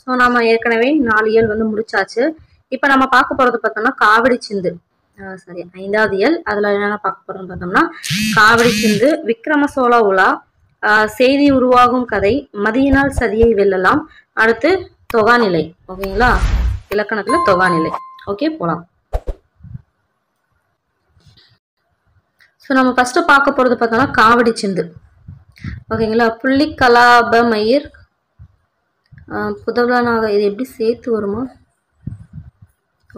So நம்ம ஏற்கனவே 4 இயல் வந்து முடிச்சாச்சு. இப்போ நம்ம பார்க்க போறது பார்த்தோம்னா காவடி சிந்து. சரி, 5வது இயல். அதில் என்னென்ன பார்க்க போறோம்னு பார்த்தோம்னா காவடி சிந்து, விக்ரம சோழ உலா, செய்தி உருவாகும் கதை, மதியினால் சதியை வெல்லலாம், அடுத்து தொகாநிலை. ஓகேங்களா, இலக்கணத்துல தொகாநிலை. ஓகே, போலாம். ஸோ நம்ம ஃபர்ஸ்ட் பார்க்க போறது பார்த்தோம்னா காவடி சிந்து. ஓகேங்களா, புள்ளி கலாப மயிர் புதவனாக, இது எப்படி சேர்த்து வருமா?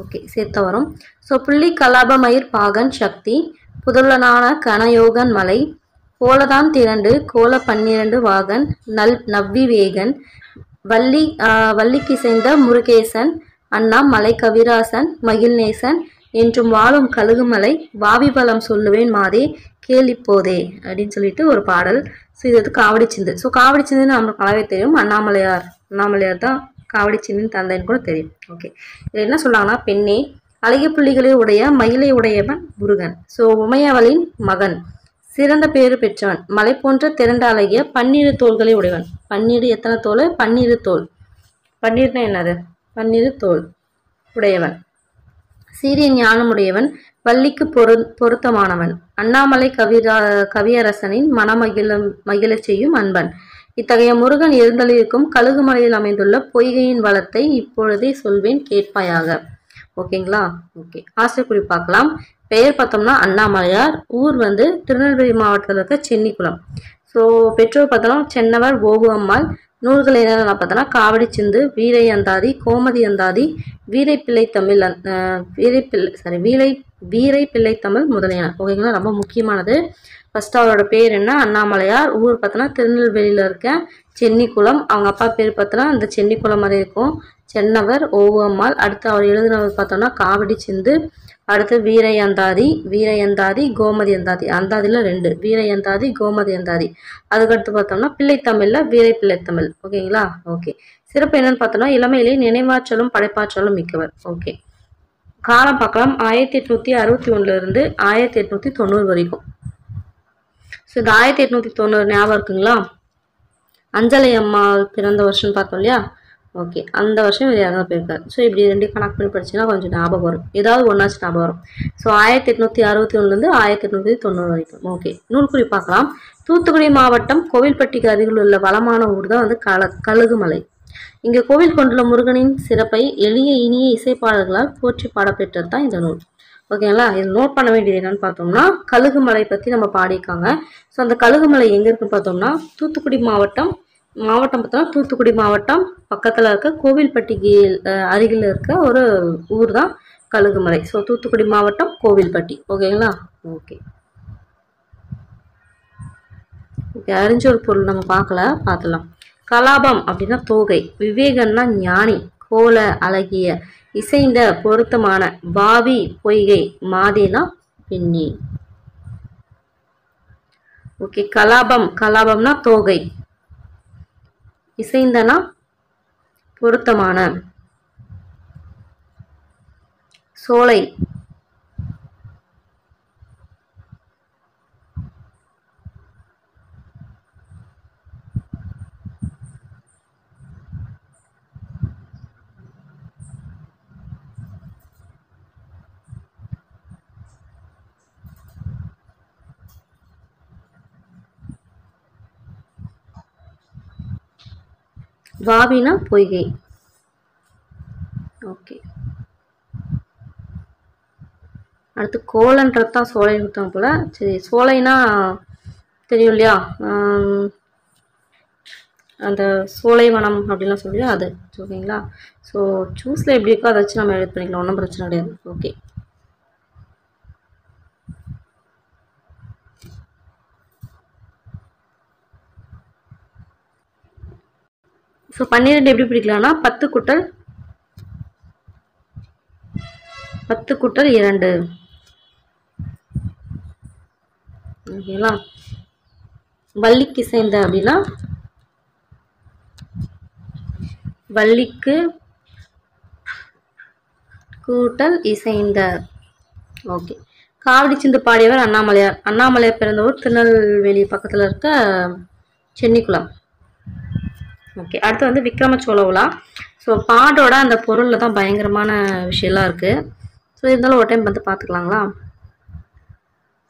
ஓகே, சேர்த்த வரும். ஸோ புள்ளி கலாப மயிர் பாகன் சக்தி, புதவனான கனயோகன் மலை, கோலதான் திரண்டு கோல 12 வாகன் நவ்வி வேகன், வள்ளிக்கிசைந்த முருகேசன், அண்ணா மலை கவிராசன் மகிழ்நேசன் என்றும் வாழும் கழுகுமலை, வாவிபலம் சொல்லுவேன் மாதே கேளிப்போதே அப்படின்னு சொல்லிட்டு ஒரு பாடல். ஸோ இது வந்து காவடி சிந்து. ஸோ காவடி சிந்துன்னு நம்மளுக்கு நல்லாவே தெரியும். அண்ணாமலையார் தான் காவடி சிந்தின் தந்தைன்னு கூட தெரியும். ஓகே, இதில் என்ன சொல்றாங்கன்னா, பெண்ணே அழகிய புள்ளிகளை உடைய மயிலை உடையவன் முருகன். ஸோ உமையவளின் மகன், சிறந்த பேறு பெற்றவன், மலை போன்ற திரண்ட அழகிய 12 தோள்களை உடையவன். 12 எத்தனை தோல்? 12 தோல். 12 என்னது? 12 தோல் உடையவன், சீரிய ஞானமுடையவன், வள்ளிக்கு பொருத்தமானவன், அண்ணாமலை கவியரசனின் மகிழச் செய்யும் அன்பன். இத்தகைய முருகன் எழுந்தளிருக்கும் கழுகுமலையில் அமைந்துள்ள பொய்கையின் வளத்தை இப்பொழுதே சொல்வேன் கேட்பாயாக. ஓகேங்களா? ஓகே, ஆசிரியர் குறிப்பு பார்க்கலாம். பெயர் பார்த்தோம்னா அண்ணாமலையார். ஊர் வந்து திருநெல்வேலி மாவட்டத்தில் இருக்க சென்னிக்குளம். ஸோ பெற்றோர் பார்த்தோம்னா சென்னவர் ஓவு அம்மாள். நூல்கள் என்னென்ன பார்த்தோன்னா காவடி சிந்து, வீரை அந்தாதி, கோமதி அந்தாதி, வீரை பிள்ளை தமிழ் முதலியன. ஓகேங்களா, ரொம்ப முக்கியமானது. ஃபர்ஸ்ட் அவரோட பேர் என்ன? அண்ணாமலையார். ஊர் பார்த்தோன்னா திருநெல்வேலியில் இருக்க சென்னிக்குளம். அவங்க அப்பா பேர் பார்த்தோன்னா அந்த சென்னிக்குளம் மாதிரி இருக்கும், சென்னவர் ஓவு அம்மாள். அடுத்து அவர் எழுதினவர் பார்த்தோம்னா காவடி சிந்து. அடுத்து வீரை அந்தாதி, கோமதி அந்தாதி. அந்தாதியில் 2, வீரை அந்தாதி, கோமதி அந்தாதி. அதுக்கடுத்து பார்த்தோம்னா பிள்ளைத்தமிழ்ல வீரை பிள்ளைத்தமிழ். ஓகேங்களா? ஓகே, சிறப்பு என்னன்னு பார்த்தோம்னா இளமையிலே நினைவாற்றலும் படைப்பாற்றலும் மிக்கவர். ஓகே, காலம் பார்க்கலாம். 1861 இருந்து 1890 வரைக்கும். ஸோ இந்த 1890 ஞாபகம் இருக்குங்களா? அஞ்சலை அம்மா பிறந்த வருஷம்னு பார்த்தோம் இல்லையா? ஓகே, அந்த வருஷம் இவர் இறந்து போயிருக்காரு. ஸோ இப்படி 2 கணக்கு பண்ணி படிச்சுன்னா கொஞ்சம் ஞாபகம் வரும், ஏதாவது ஒன்றாச்சு ஞாபகம் வரும். ஸோ 1861 1890 வரைக்கும். ஓகே, நூல்குறி பார்க்கலாம். தூத்துக்குடி மாவட்டம் கோவில்பட்டிக்கு அருகில் உள்ள வளமான ஊர் தான் வந்து கழுகுமலை. இங்கே கோவில் கொண்டுள்ள முருகனின் சிறப்பை எளிய இனிய இசைப்பாடல்களால் போற்றி பாடப்பெற்றது தான் இந்த நூல். ஓகேங்களா, இது நோட் பண்ண வேண்டியது என்னன்னு பார்த்தோம்னா கழுகுமலை பற்றி நம்ம பாடியிருக்காங்க. ஸோ அந்த கழுகுமலை எங்கே இருக்குன்னு பார்த்தோம்னா தூத்துக்குடி மாவட்டம் பார்த்தோம்னா தூத்துக்குடி மாவட்டம் பக்கத்தில் இருக்க கோவில்பட்டிக்கு அருகில் இருக்க ஒரு ஊர் தான் கழுகுமலை. ஸோ தூத்துக்குடி மாவட்டம் கோவில்பட்டி. ஓகேங்களா? ஓகே, அறிஞ்ச ஒரு பொருள் நம்ம பார்த்துலாம். கலாபம் அப்படின்னா தோகை, விவேகன்னா ஞானி, கோல அழகிய, இசைந்த பொருத்தமான, பாவி பொய்கை, மாதேனா பெண்ணி. ஓகே, கலாபம்னா தோகை, இசைந்தனா பொருத்தமான, சோலை, வாவினா பொய்கை. ஓகே, அடுத்து கோலன்றதான் சோலை கொடுத்தாங்க போல. சரி, சோலைனா தெரியும் இல்லையா? அந்த சோலைவனம் அப்படின்லாம் சொல்லி அது. ஓகேங்களா? ஸோ சூஸில் எப்படி இருக்கோ அதை வச்சு நம்ம எழுதி பண்ணிக்கலாம், ஒன்றும் பிரச்சனை கிடையாது. ஓகே, ஸோ 12 எப்படி பிடிக்கலாம்னா 10 கூட்டல் 2. ஓகேங்களா? வள்ளிக்கு இசைந்த அப்படின்னா வள்ளிக்கு கூட்டல் இசைந்த. ஓகே, காவடி சிந்து பாடியவர் அண்ணாமலையார். அண்ணாமலையார் பிறந்தவர் திருநெல்வேலி பக்கத்தில் இருக்க சென்னிக்குளம். ஓகே, அடுத்து வந்து விக்ரம சோழ உலா. ஸோ பாட்டோட அந்த பொருளில் தான் பயங்கரமான விஷயம்லாம் இருக்குது. ஸோ இருந்தாலும் ஒரு டைம் வந்து பார்த்துக்கலாங்களா?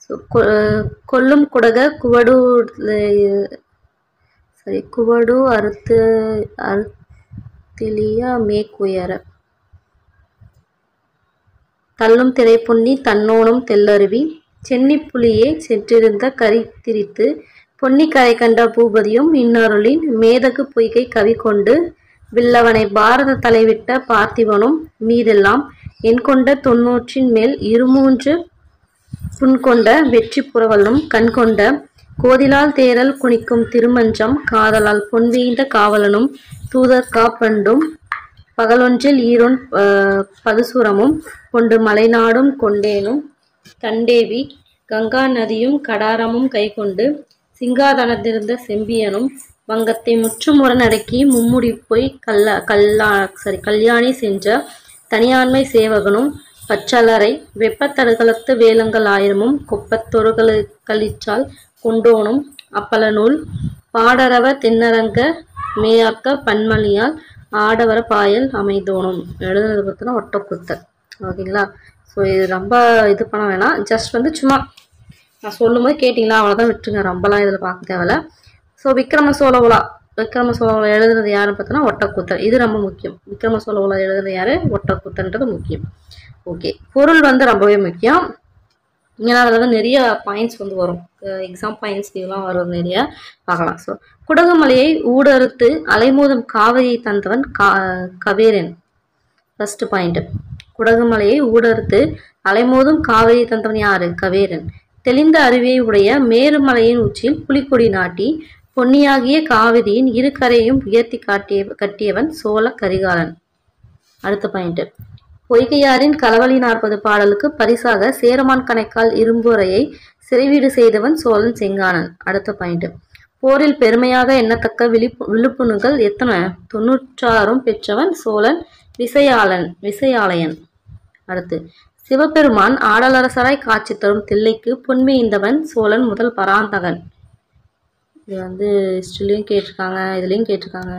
ஸோ கொல்லும் குடக குவடு சரி குவடு அறுத்திலியா மேக்குயர தள்ளும் திரைப்பொன்னி தன்னோனும் தெல்லருவி சென்னி புலியே சென்றிருந்த கரித்திரித்து பொன்னி கரை கண்ட பூபதியும் இன்னருளின் மேதகு பொய்கை கவி கொண்டு வில்லவனை பாரத தலைவிட்ட பார்த்திபனும் மீதெல்லாம் என் கொண்ட தொன்னூற்றின் மேல் இருமூன்று புண்கொண்ட வெற்றி புரவலும் கண்கொண்ட கோதிலால் தேரல் குனிக்கும் திருமஞ்சம் காதலால் பொன்வீந்த காவலனும் தூதர் காப்பண்டும் பகலொன்றில் ஈரோன் பதுசுரமும் கொண்டு மலைநாடும் கொண்டேனும் தண்டேவி கங்கா நதியும் கடாரமும் கைகொண்டு சிங்காதனத்திருந்த செம்பியனும் வங்கத்தை முற்றுமுரண் அடக்கி மும்முடி போய் கல்யாணி சென்ற தனியாண்மை சேவகனும் பச்சலரை வெப்பத்தடுகளத்து வேலங்கள் ஆயிரமும் கொப்பத்தொருகளிச்சால் கொண்டோனும் அப்பல நூல் பாடரவ தென்னரங்க மேயாக்க பன்மணியால் ஆடவர பாயல் அமைதோனும். எழுதுனது பார்த்தோன்னா ஒட்டக்குத்தர். ஓகேங்களா? ஸோ இது ரொம்ப இது பண்ண வேணாம், ஜஸ்ட் வந்து சும்மா நான் சொல்லும் போது கேட்டிங்களா அவ்வளோதான், விட்டுருங்க, ரொம்பலாம் இதில் பார்க்க தேவையில்ல. ஸோ விக்ரம சோழவுலா எழுதுனது யாருன்னு பார்த்தோன்னா ஒட்டக்கூத்தர். இது ரொம்ப முக்கியம். விக்ரம சோழவுலா எழுதுனது யார்? ஒட்டக்கூத்தர்ன்றது முக்கியம். ஓகே, பொருள் வந்து ரொம்பவே முக்கியம். ஏன்னா அதில் வந்து நிறைய பாயிண்ட்ஸ் வந்து வரும், எக்ஸாம் பாயிண்ட்ஸ் இதெல்லாம் வரும், நிறைய பார்க்கலாம். ஸோ குடகுமலையை ஊடறுத்து அலைமோதும் காவிரியை தந்தவன் கவேரன். ஃபர்ஸ்ட் பாயிண்ட், குடகுமலையை ஊடறுத்து அலைமோதும் காவிரியை தந்தவன் யாரு? கவேரன். தெளிந்த அருவியை உடைய மேருமலையின் உச்சியில் புலிக்கொடி நாட்டி பொன்னியாகிய காவிரியின் இரு கரையையும் உயர்த்தி கட்டியவன் சோழ கரிகாலன். அடுத்த பாயிண்ட், பொய்கையாரின் களவழி 40 பாடலுக்கு பரிசாக சேரமான் கணைக்கால் இரும்புரையை சிறைவீடு செய்தவன் சோழன் செங்கானன். அடுத்த பாயிண்ட், போரில் பெருமையாக எண்ணத்தக்க விழுப்புண்கள் எத்தனை? 96 பெற்றவன் சோழன் விசயாலயன். அடுத்து, சிவபெருமான் ஆடலரசராய் காட்சி தரும் தில்லைக்கு பொன்மைந்தவன் சோழன் முதல் பராந்தகன். இது வந்து ஹிஸ்டரிலையும் கேட்டிருக்காங்க, இதுலையும் கேட்டிருக்காங்க.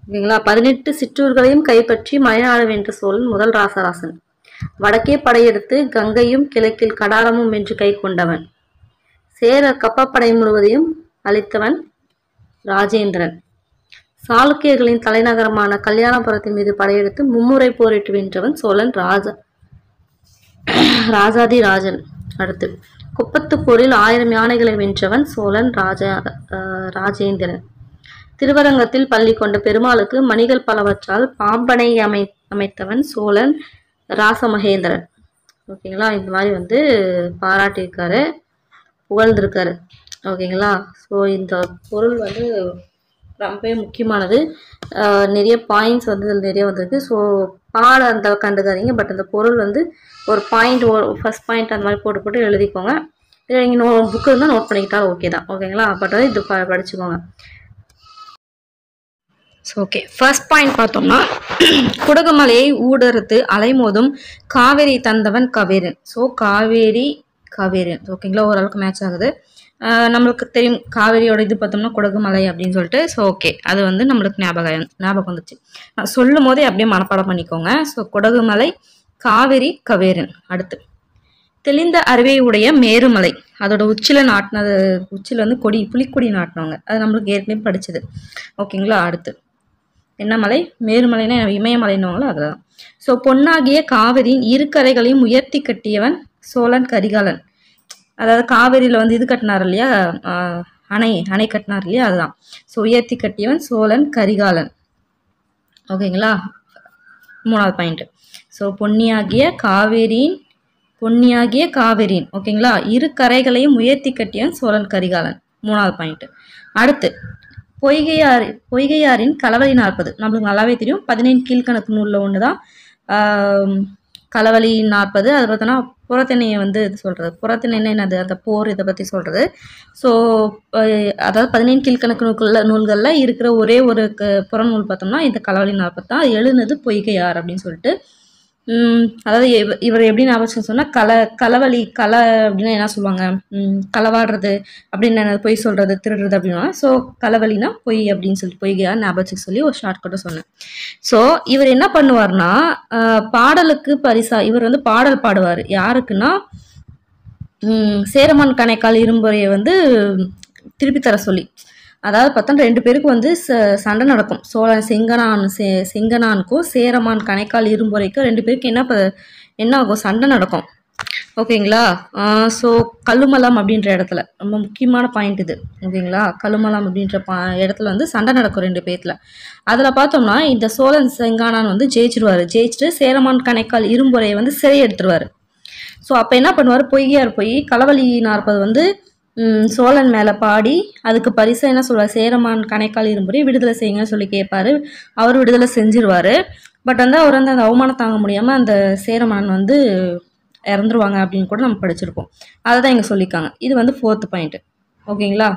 ஓகேங்களா? 18 சிற்றூர்களையும் கைப்பற்றி மலைநாடு வென்ற சோழன் முதல் ராசராசன். வடக்கே படையெடுத்து கங்கையும் கிழக்கில் கடாரமும் வென்று கை கொண்டவன். சேரர் கப்பப்படை முழுவதையும் அளித்தவன் ராஜேந்திரன். சாளுக்கியர்களின் தலைநகரமான கல்யாணபுரத்தின் மீது படையெடுத்து மும்முறை போரிட்டு வென்றவன் சோழன் ராஜாதிராஜன். அடுத்து, குப்பத்து போரில் 1000 யானைகளை வென்றவன் சோழன் ராஜேந்திரன். திருவரங்கத்தில் பள்ளி கொண்ட பெருமாளுக்கு மணிகள் பலவற்றால் பாம்பனை அமைத்தவன் சோழன் ராசமகேந்திரன். ஓகேங்களா? இந்த மாதிரி வந்து பாராட்டியிருக்காரு, புகழ்ந்திருக்காரு. ஓகேங்களா? ஸோ இந்த பொருள் வந்து ரொம்பவே முக்கியமானது. நிறைய பாயிண்ட்ஸ் வந்து இதில் நிறைய வந்திருக்கு. ஸோ பாட அந்த கண்டுக்காதீங்க, பட் அந்த பொருள் வந்து ஒரு பாயிண்ட், ஃபர்ஸ்ட் பாயிண்ட் அந்த மாதிரி போட்டு எழுதிக்கோங்க. இல்லை நீங்கள் புக்கு இருந்தால் நோட் பண்ணிக்கிட்டாலும் ஓகே தான். ஓகேங்களா? பட் வந்து இது படிச்சுக்கோங்க. ஸோ ஓகே, ஃபர்ஸ்ட் பாயிண்ட் பார்த்தோம்னா குடகுமலையை ஊடறுத்து அலைமோதும் காவேரி தந்தவன் கவேரன். ஸோ காவேரன். ஓகேங்களா? ஓரளவுக்கு மேட்ச் ஆகுது. நம்மளுக்கு தெரியும் காவேரியோட இது பார்த்தோம்னா குடகுமலை அப்படின்னு சொல்லிட்டு. ஸோ ஓகே, அது வந்து நம்மளுக்கு ஞாபகம் வந்துச்சு. நான் சொல்லும் போதே அப்படியே மனப்பாடம் பண்ணிக்கோங்க. ஸோ குடகுமலை, காவேரி, கவேரன். அடுத்து, தெளிந்த அருவியை உடைய மேருமலை, அதோட உச்சியில் வந்து புலிக்கொடி நாட்டினவங்க. அது நம்மளுக்கு ஏற்கனவே படிச்சது. ஓகேங்களா? அடுத்து, என்ன மலை? மேருமலைன்னா இமயமலைன்னுவாங்களோ அதுதான். ஸோ பொன்னாகிய காவிரியின் இரு கரைகளையும் உயர்த்தி கட்டியவன் சோழன் கரிகாலன். அதாவது காவிரியில் வந்து இது கட்டினார் இல்லையா, அணை கட்டினார் இல்லையா, அதுதான். ஸோ உயர்த்தி கட்டியவன் சோழன் கரிகாலன். ஓகேங்களா? 3வது பாயிண்ட், ஸோ பொன்னியாகிய காவிரியின் ஓகேங்களா இரு கரைகளையும் உயர்த்தி கட்டியவன் சோழன் கரிகாலன். 3வது பாயிண்ட். அடுத்து, பொய்கையாரின் களவழி 40 நம்மளுக்கு நல்லாவே தெரியும். 17 கீழ்கணக்கு நூலில் ஒன்று தான் களவழி 40. அதை பார்த்தோன்னா புறத்திணையை வந்து இது சொல்கிறது. புறத்திணைன்னா என்னது? அந்த போர் இதை பற்றி சொல்கிறது. ஸோ அதாவது 17 கீழ்கணக்கு நூல்களில் இருக்கிற ஒரே ஒரு புறநூல் பார்த்தோம்னா இந்த களவழி 40 தான். எழுதுனது பொய்கையார் அப்படின்னு சொல்லிட்டு அதாவது இவர் எப்படி ஞாபகம் சொன்னால் களவழி அப்படின்னா என்ன சொல்லுவாங்க, களவாடுறது அப்படின்னு பொய் சொல்கிறது திருடுறது அப்படின்னா, ஸோ களவழினா பொய் அப்படின்னு சொல்லி பொய்யா ஞாபகம் சொல்லி ஒரு ஷார்ட்கட்டை சொன்னேன். ஸோ இவர் என்ன பண்ணுவார்னா பாடலுக்கு பரிசா இவர் வந்து பாடல் பாடுவார். யாருக்குன்னா சேரமான் கணைக்கால் இரும்புரையை வந்து திருப்பி தர சொல்லி. அதாவது பார்த்தா 2 பேருக்கு வந்து சண்டை நடக்கும். சோழன் செங்கனானுக்கும் சேரமான் கணைக்கால் இரும்புரைக்கும் 2 பேருக்கு என்ன ஆகும், சண்டை நடக்கும். ஓகேங்களா. ஸோ கல்லுமலம் அப்படின்ற இடத்துல ரொம்ப முக்கியமான பாயிண்ட் இது. ஓகேங்களா. கல்லுமலம் அப்படின்ற இடத்துல வந்து சண்டை நடக்கும் 2 பேர்த்துல. அதில் பார்த்தோம்னா இந்த சோழன் செங்கானான் வந்து ஜெயிச்சுட்டு சேரமான் கணைக்கால் இரும்புரையை வந்து சிறை எடுத்துருவார். ஸோ அப்போ என்ன பண்ணுவார், பொய்யார் போய் களவழி நாற்பது வந்து சோழன் மேலே பாடி அதுக்கு பரிசா என்ன சொல்வார், சேரமான் கணைக்கால் இரும்புரை விடுதலை செய்யுங்கன்னு சொல்லி கேட்பாரு. அவர் விடுதலை செஞ்சிருவார். பட் வந்து அவர் வந்து அந்த அவமானம் தாங்க முடியாமல் அந்த சேரமான் வந்து இறந்துருவாங்க அப்படின்னு கூட நம்ம படிச்சிருப்போம். அதை தான் இங்கே சொல்லியிருக்காங்க. இது வந்து 4th பாயிண்ட். ஓகேங்களா.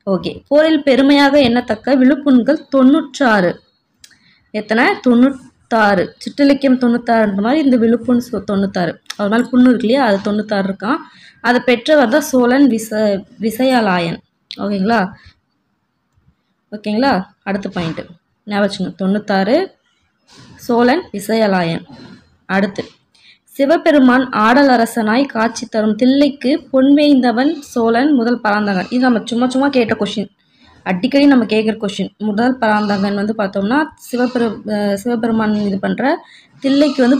ஓகே. போரில் பெருமையாக எண்ணத்தக்க விழுப்புண்கள் 96. எத்தனை? 96. சிற்றிலக்கியம் 96 மாதிரி இந்த விழுப்புண் 96. அது மாதிரி புண்ணு இருக்கு இல்லையா, அது 96 இருக்கான். அதை பெற்றவர் தான் சோழன் விசயாலயன். ஓகேங்களா. ஓகேங்களா. அடுத்த பாயிண்ட் ஞாபகம் 96 சோழன் விசயாலயன். அடுத்து சிவபெருமான் ஆடல் அரசனாய் காட்சி தரும் தில்லைக்கு பொன்வேய்ந்தவன் சோழன் முதல் பராந்தகன். இது நம்ம சும்மா கேட்ட கொஷின், அடிக்கடி நம்ம கேட்குற கொஷின். முதல் பராந்தகன் வந்து பார்த்தோம்னா சிவபெருமான் இது பண்ணுற தில்லைக்கு வந்து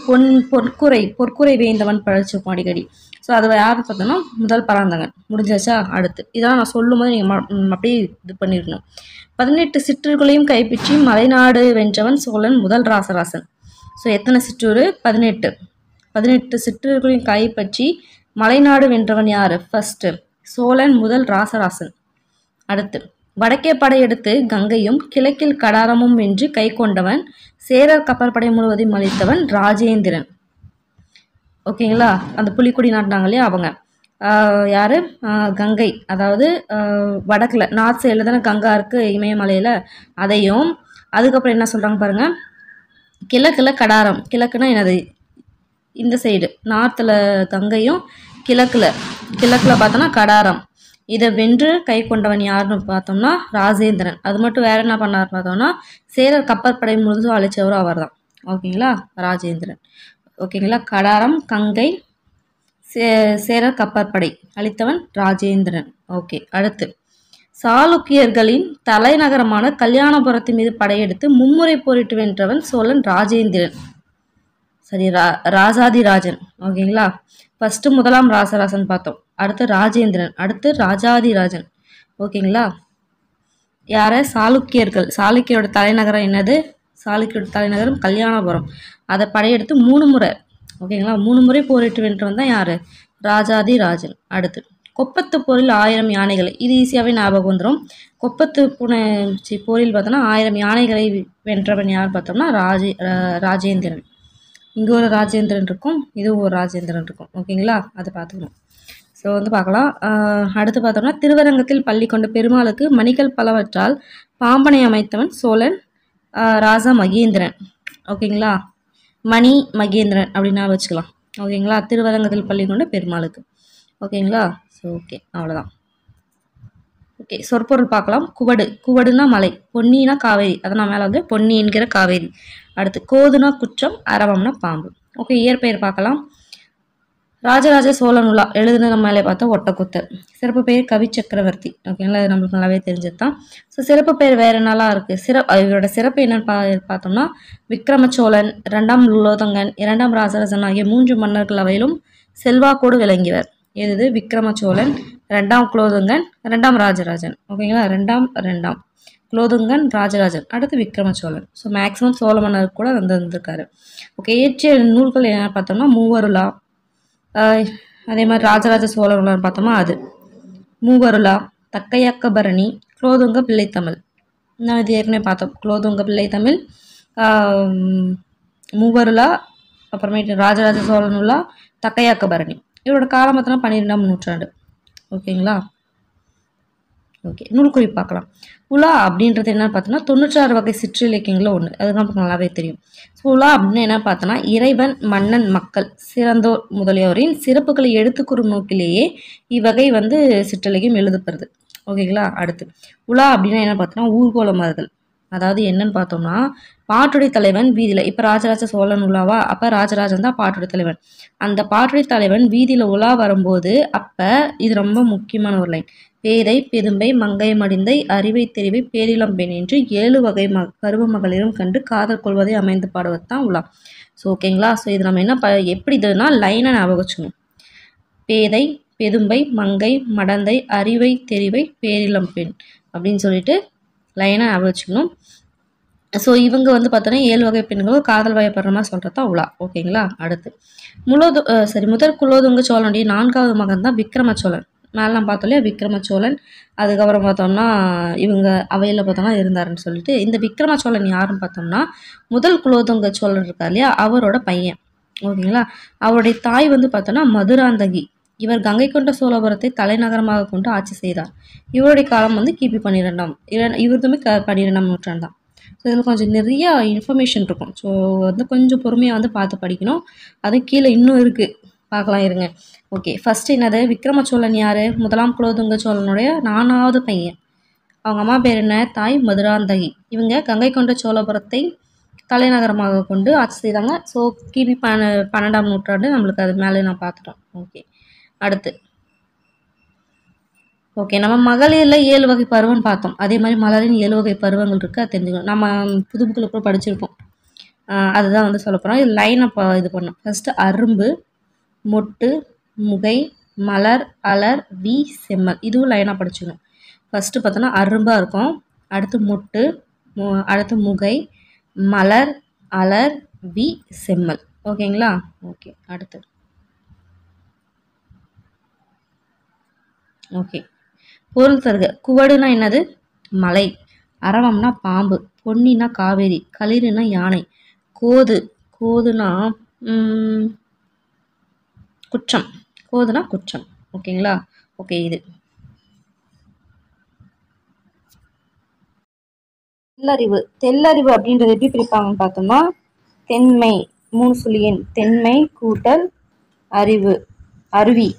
பொற்குறை வேந்தவன் படிச்சிருப்போம் அடிக்கடி. ஸோ அதை யாருன்னு பார்த்தோம்னா முதல் பராந்தகன். முடிஞ்சாச்சா. அடுத்து இதெல்லாம் நான் சொல்லும் போது நீங்கள் அப்படியே இது பண்ணியிருக்கணும். 18 சிற்றூர்களையும் கைப்பற்றி மலைநாடு வென்றவன் சோழன் முதல் ராசராசன். ஸோ எத்தனை சிற்றூர்? 18 சிற்றூர்களையும் கைப்பற்றி மலைநாடு வென்றவன் யார்? ஃபர்ஸ்ட் சோழன் முதல் ராசராசன். அடுத்து வடக்கே படையெடுத்து கங்கையும் கிழக்கில் கடாரமும் வென்று கை கொண்டவன் சேரர் கப்பற்படை முழுவதையும் அளித்தவன் ராஜேந்திரன். ஓகேங்களா. அந்த புலிக்குடி நாட்டினாங்க இல்லையா அவங்க யார்? கங்கை, அதாவது வடக்கில் நார்த் சைடில் தானே கங்கா இருக்குது இமயமலையில், அதையும் அதுக்கப்புறம் என்ன சொல்கிறாங்க பாருங்கள், கிழக்கில் கடாரம். கிழக்குனா என்னது? இந்த சைடு நார்த்தில் கங்கையும் கிழக்கில் பார்த்தோன்னா கடாரம். இதை வென்று கை கொண்டவன் யாருன்னு பார்த்தோம்னா ராஜேந்திரன். அது மட்டும் வேற என்ன பண்ணார் பார்த்தோம்னா சேரர் கப்பற்படை முழுதும் அழைச்சவரும் அவர் தான். ஓகேங்களா. ராஜேந்திரன். ஓகேங்களா. கடாரம், கங்கை, சேரர் கப்பற்படை அளித்தவன் ராஜேந்திரன். ஓகே. அடுத்து சாளுக்கியர்களின் தலைநகரமான கல்யாணபுரத்தின் மீது படையெடுத்து மும்முறை போரிட்டு வென்றவன் சோழன் ராஜேந்திரன். சரி, ராஜாதிராஜன். ஓகேங்களா. ஃபர்ஸ்ட் முதலாம் ராசராசன் பார்த்தோம், அடுத்து ராஜேந்திரன், அடுத்து ராஜாதிராஜன். ஓகேங்களா. யார? சாளுக்கியரோட தலைநகரம் என்னது? சாளுக்கியோட தலைநகரம் கல்யாணபுரம். அதை படையெடுத்து 3 முறை, ஓகேங்களா, 3 முறை போரிட்டு வென்றவன் தான் யாரு? ராஜாதிராஜன். அடுத்து கொப்பத்து போரில் 1000 யானைகளை, இது ஈஸியாகவே ஞாபகம் வந்துடும். கொப்பத்து போரில் பார்த்தோம்னா 1000 யானைகளை வென்றவன் யார் பார்த்தோம்னா ராஜேந்திரன். இங்கே ஒரு ராஜேந்திரன் இருக்கும், இது ஒரு ராஜேந்திரன் இருக்கும். ஓகேங்களா. அதை பார்த்துக்கணும். ஸோ வந்து பார்க்கலாம். அடுத்து பார்த்தோம்னா திருவரங்கத்தில் பள்ளி கொண்ட பெருமாளுக்கு மணிகள் பலவற்றால் பாம்பனை அமைத்தவன் சோழன் ராஜா மகேந்திரன். ஓகேங்களா. மணி மகேந்திரன் அப்படின்னா வச்சுக்கலாம். ஓகேங்களா. திருவரங்கத்தில் பள்ளி கொண்ட பெருமாளுக்கு. ஓகேங்களா. ஸோ ஓகே, அவ்வளோதான். ஓகே, சொற்பொருள் பார்க்கலாம். குவடுனா மலை, பொன்னினா காவேரி, அதை நான் மேலே வந்து பொன்னி என்கிற காவேரி. அடுத்து கோதுனா குற்றம், அரவம்னா பாம்பு. ஓகே, இயற்பெயர் பார்க்கலாம். ராஜராஜ சோழன் உலா எழுதுன மேலே பார்த்தா ஒட்டக்குத்தர். சிறப்பு பெயர் கவி சக்கரவர்த்தி. ஓகேங்களா. அது நம்மளுக்கு நல்லாவே தெரிஞ்சது தான். ஸோ சிறப்பு பெயர் வேறு என்னெல்லாம் இருக்குது? இவரோட சிறப்பு என்னன்னு பார்த்தோம்னா விக்ரமச்சோழன், 2ஆம் குலோதுங்கன், 2ஆம் ராஜராஜன் ஆகிய 3 மன்னர்கள் அவையிலும் செல்வாக்கோடு விளங்கியவர். எது? விக்ரமச்சோழன், 2ஆம் குலோதுங்கன், 2ஆம் ராஜராஜன். ஓகேங்களா. 2ஆம் குலோதுங்கன், ராஜராஜன், அடுத்து விக்ரமச்சோழன். ஸோ மேக்ஸிமம் சோழ மன்னர் கூட வந்திருக்காரு. ஓகே, இயற்றிய நூல்கள் என்ன பார்த்தோம்னா மூவருலா, அதே மாதிரி ராஜராஜ சோழன் பார்த்தோமா அது மூவருலா, தக்கையக்கபரணி, குலோதுங்க பிள்ளைத்தமிழ். நான் இது ஏற்கனவே பார்த்தோம். குலோதுங்க பிள்ளைத்தமிழ், மூவருலா, அப்புறமேட்டு ராஜராஜ சோழனுலா, தக்கையக்கபரணி. இவரோட காலம் பார்த்தோம்னா 12ஆம் நூற்றாண்டு. ஓகேங்களா. ஓகே, நூல்குறிப்பு பார்க்கலாம். உலா அப்படின்றது என்ன பார்த்தோன்னா 96 வகை சிற்றிலக்கியங்களும் ஒன்று, அது நமக்கு நல்லாவே தெரியும். ஸோ உலா அப்படின்னு என்ன பார்த்தோன்னா இறைவன், மன்னன், மக்கள், சிறந்தோர் முதலியோரின் சிறப்புகளை எடுத்துக்கூறும் நோக்கிலேயே இவ்வகை சிற்றிலக்கியம் எழுதப்படுது. ஓகேங்களா. அடுத்து உலா அப்படின்னா என்ன பார்த்தோன்னா ஊர்கோலமாறுதல். அதாவது என்னன்னு பார்த்தோம்னா பாட்டுடை தலைவன் வீதியில், இப்போ ராஜராஜ சோழன் உலாவா, அப்போ ராஜராஜன் தான் பாட்டுடை தலைவன். அந்த பாட்டுடை தலைவன் வீதியில் உலா வரும்போது அப்போ இது ரொம்ப முக்கியமான ஒரு லைன், பேதை பெரும்பை மங்கை மடிந்தை அறிவை தெரிவை பேரிளம்பெண் என்று 7 வகை பருவ மகளிரும் கண்டு காதல் கொள்வதை அமைந்து பாடுவது தான் உலா. ஸோ ஓகேங்களா. ஸோ இது நம்ம என்ன எப்படி இதுனா லைனை ஞாபகம் வச்சுக்கணும். பேதை பெதும்பை மங்கை மடந்தை அறிவை தெரிவை பேரிளம்பெண் அப்படின்னு சொல்லிட்டு லைனை ஞாபகம் வச்சுக்கணும். ஸோ இவங்க பார்த்தோன்னா 7 வகை பெண்களும் காதல் வயப்படுற மாதிரி சொல்கிறது தான் உலா. ஓகேங்களா. அடுத்து முதல் குலோதுங்க சோழனுடைய 4வது மகன் தான் விக்ரம சோழன். மேலே நான் பார்த்தோம் இல்லையா விக்ரம சோழன். அதுக்கப்புறம் பார்த்தோம்னா இவங்க அவையில் பார்த்தோம்னா இருந்தாருன்னு சொல்லிட்டு, இந்த விக்ரம சோழன் யாருன்னு பார்த்தோம்னா முதல் குலோதுங்க சோழன் இருக்கார் இல்லையா, அவரோட பையன். ஓகேங்களா. அவருடைய தாய் பார்த்தோன்னா மதுராந்தகி. இவர் கங்கை கொண்ட சோழபுரத்தை தலைநகரமாக கொண்டு ஆட்சி செய்தார். இவருடைய காலம் கிபி 12ஆம், இவருதுமே 12ஆம் நூற்றாண்டு தான். ஸோ இதில் கொஞ்சம் நிறைய இன்ஃபர்மேஷன் இருக்கும். ஸோ கொஞ்சம் பொறுமையாக பார்த்து படிக்கணும். அது கீழே இன்னும் இருக்குது, பார்க்கலாம் இருங்க. ஓகே, ஃபஸ்ட்டு என்னது, விக்ரம சோழன் யார், முதலாம் குலோதுங்க சோழனுடைய 4வது பையன். அவங்க அம்மா பேர் என்ன, தாய் மதுராந்தகி. இவங்க கங்கை கொண்ட சோழபுரத்தை தலைநகரமாக கொண்டு ஆட்சி செய்தாங்க. ஸோ கிபி 12ஆம் நூற்றாண்டு நம்மளுக்கு அது மேலே நான் பார்த்துட்டோம். ஓகே, அடுத்து ஓகே, நம்ம மகளிரில் 7 வகை பருவம்னு பார்த்தோம். அதே மாதிரி மலரின் 7 வகை பருவங்கள் இருக்குது, அது தெரிஞ்சுக்கணும். நம்ம புது புக்கில் கூட படிச்சிருப்போம். அதுதான் சொல்ல போகிறோம். இது லைனை இது பண்ணோம். ஃபஸ்ட்டு அரும்பு, மொட்டு, முகை, மலர், அலர், வி, செம்மல். இதுவும் லைனாக படிச்சுக்கணும். ஃபஸ்ட்டு பார்த்தோன்னா அரும்பாக இருக்கும், அடுத்து மொட்டு, அடுத்து முகை, மலர், அலர், வி, செம்மல். ஓகேங்களா. ஓகே, அடுத்து ஓகே, பொருள் தருக. குவடுனா என்னது, மலை. அரவம்னா பாம்பு. பொன்னினா காவேரி. களிறுனா யானை. கோதுனா குற்றம். கோதுனா குற்றம். ஓகேங்களா. ஓகே, இது தெல்லறிவு அப்படின்றது எப்படி பிரிப்பாங்கன்னு பார்த்தோம்னா தென்மை 3 சுழியன், தென்மை கூட்டல் அறிவு, அருவி.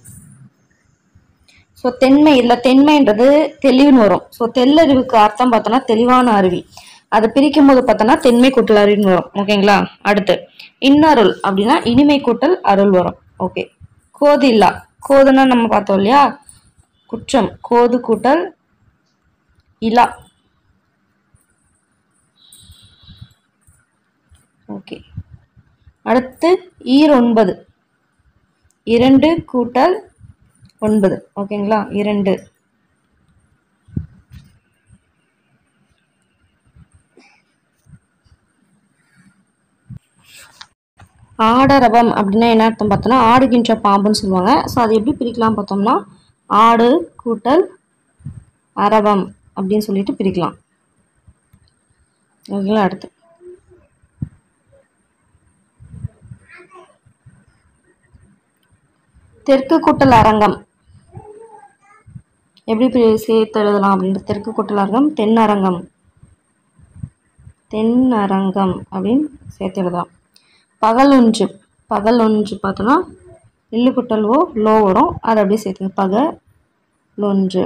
ஸோ தென்மைன்றது தெளிவுன்னு வரும். ஸோ தெல்லறிவுக்கு அர்த்தம் பார்த்தோன்னா தெளிவான அருவி. அதை பிரிக்கும் போது பார்த்தோன்னா தென்மை கூட்டல் அருவின்னு வரும். ஓகேங்களா. அடுத்து இன்னருள் அப்படின்னா இனிமை கூட்டல் அருள் வரும். ஓகே, கோது இல்லா. கோதுன்னா நம்ம பார்த்தோம் இல்லையா குற்றம், கோது கூட்டல் இலா. ஓகே, அடுத்து 9, 2 கூட்டல் 9. ஓகேங்களா. 2. ஆடரவம் அப்படின்னா என்ன அர்த்தம் பார்த்தோம்னா ஆடுகின்ற பாம்புன்னு சொல்லுவாங்க. ஸோ அது எப்படி பிரிக்கலாம் பார்த்தோம்னா ஆடு கூட்டல் அரவம் அப்படின்னு சொல்லிட்டு பிரிக்கலாம். ஓகேங்களா. அடுத்து தெற்கு கூட்டல் அரங்கம் எப்படி சேர்த்து எழுதலாம் அப்படின்ட்டு, தெற்கு கூட்டல் அரங்கம் தென்னரங்கம் அப்படின்னு சேர்த்து எழுதலாம். பகல் ஒன்று பார்த்தோன்னா இல்லு கூட்டல் லோ வரும், அதை அப்படியே சேர்த்துங்க, பகலொன்று.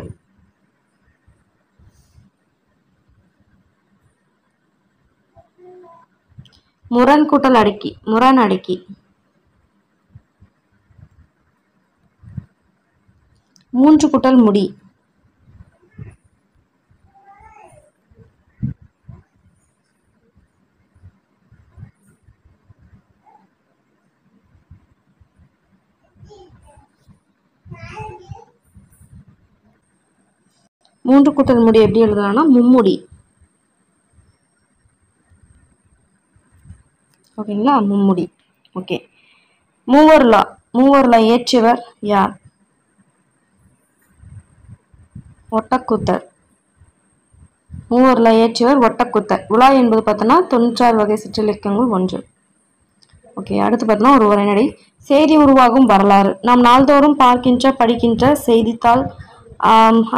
முரண் கூட்டல் அடுக்கி, முரண் அடுக்கி. 3 கூட்டல் முடி. மூன்று கூட்டல் முடி எப்படி எழுதலாம்னா மும்முடி. ஓகேங்களா, மும்முடி. ஓகே, மூவர்லா இயற்றியவர் யார்? ஒட்டக்கூத்தர். மூவர்லா இயற்றியவர் ஒட்டக்கூத்தர். உலா என்பது பார்த்தோன்னா 96 வகை சிற்றிலக்கியங்கள் ஒன்று. ஓகே, அடுத்து பார்த்தோன்னா ஒரு உரைநடை. செய்தி உருவாகும் வரலாறு. நாம் நாள்தோறும் பார்க்கின்ற படிக்கின்ற செய்தித்தாள்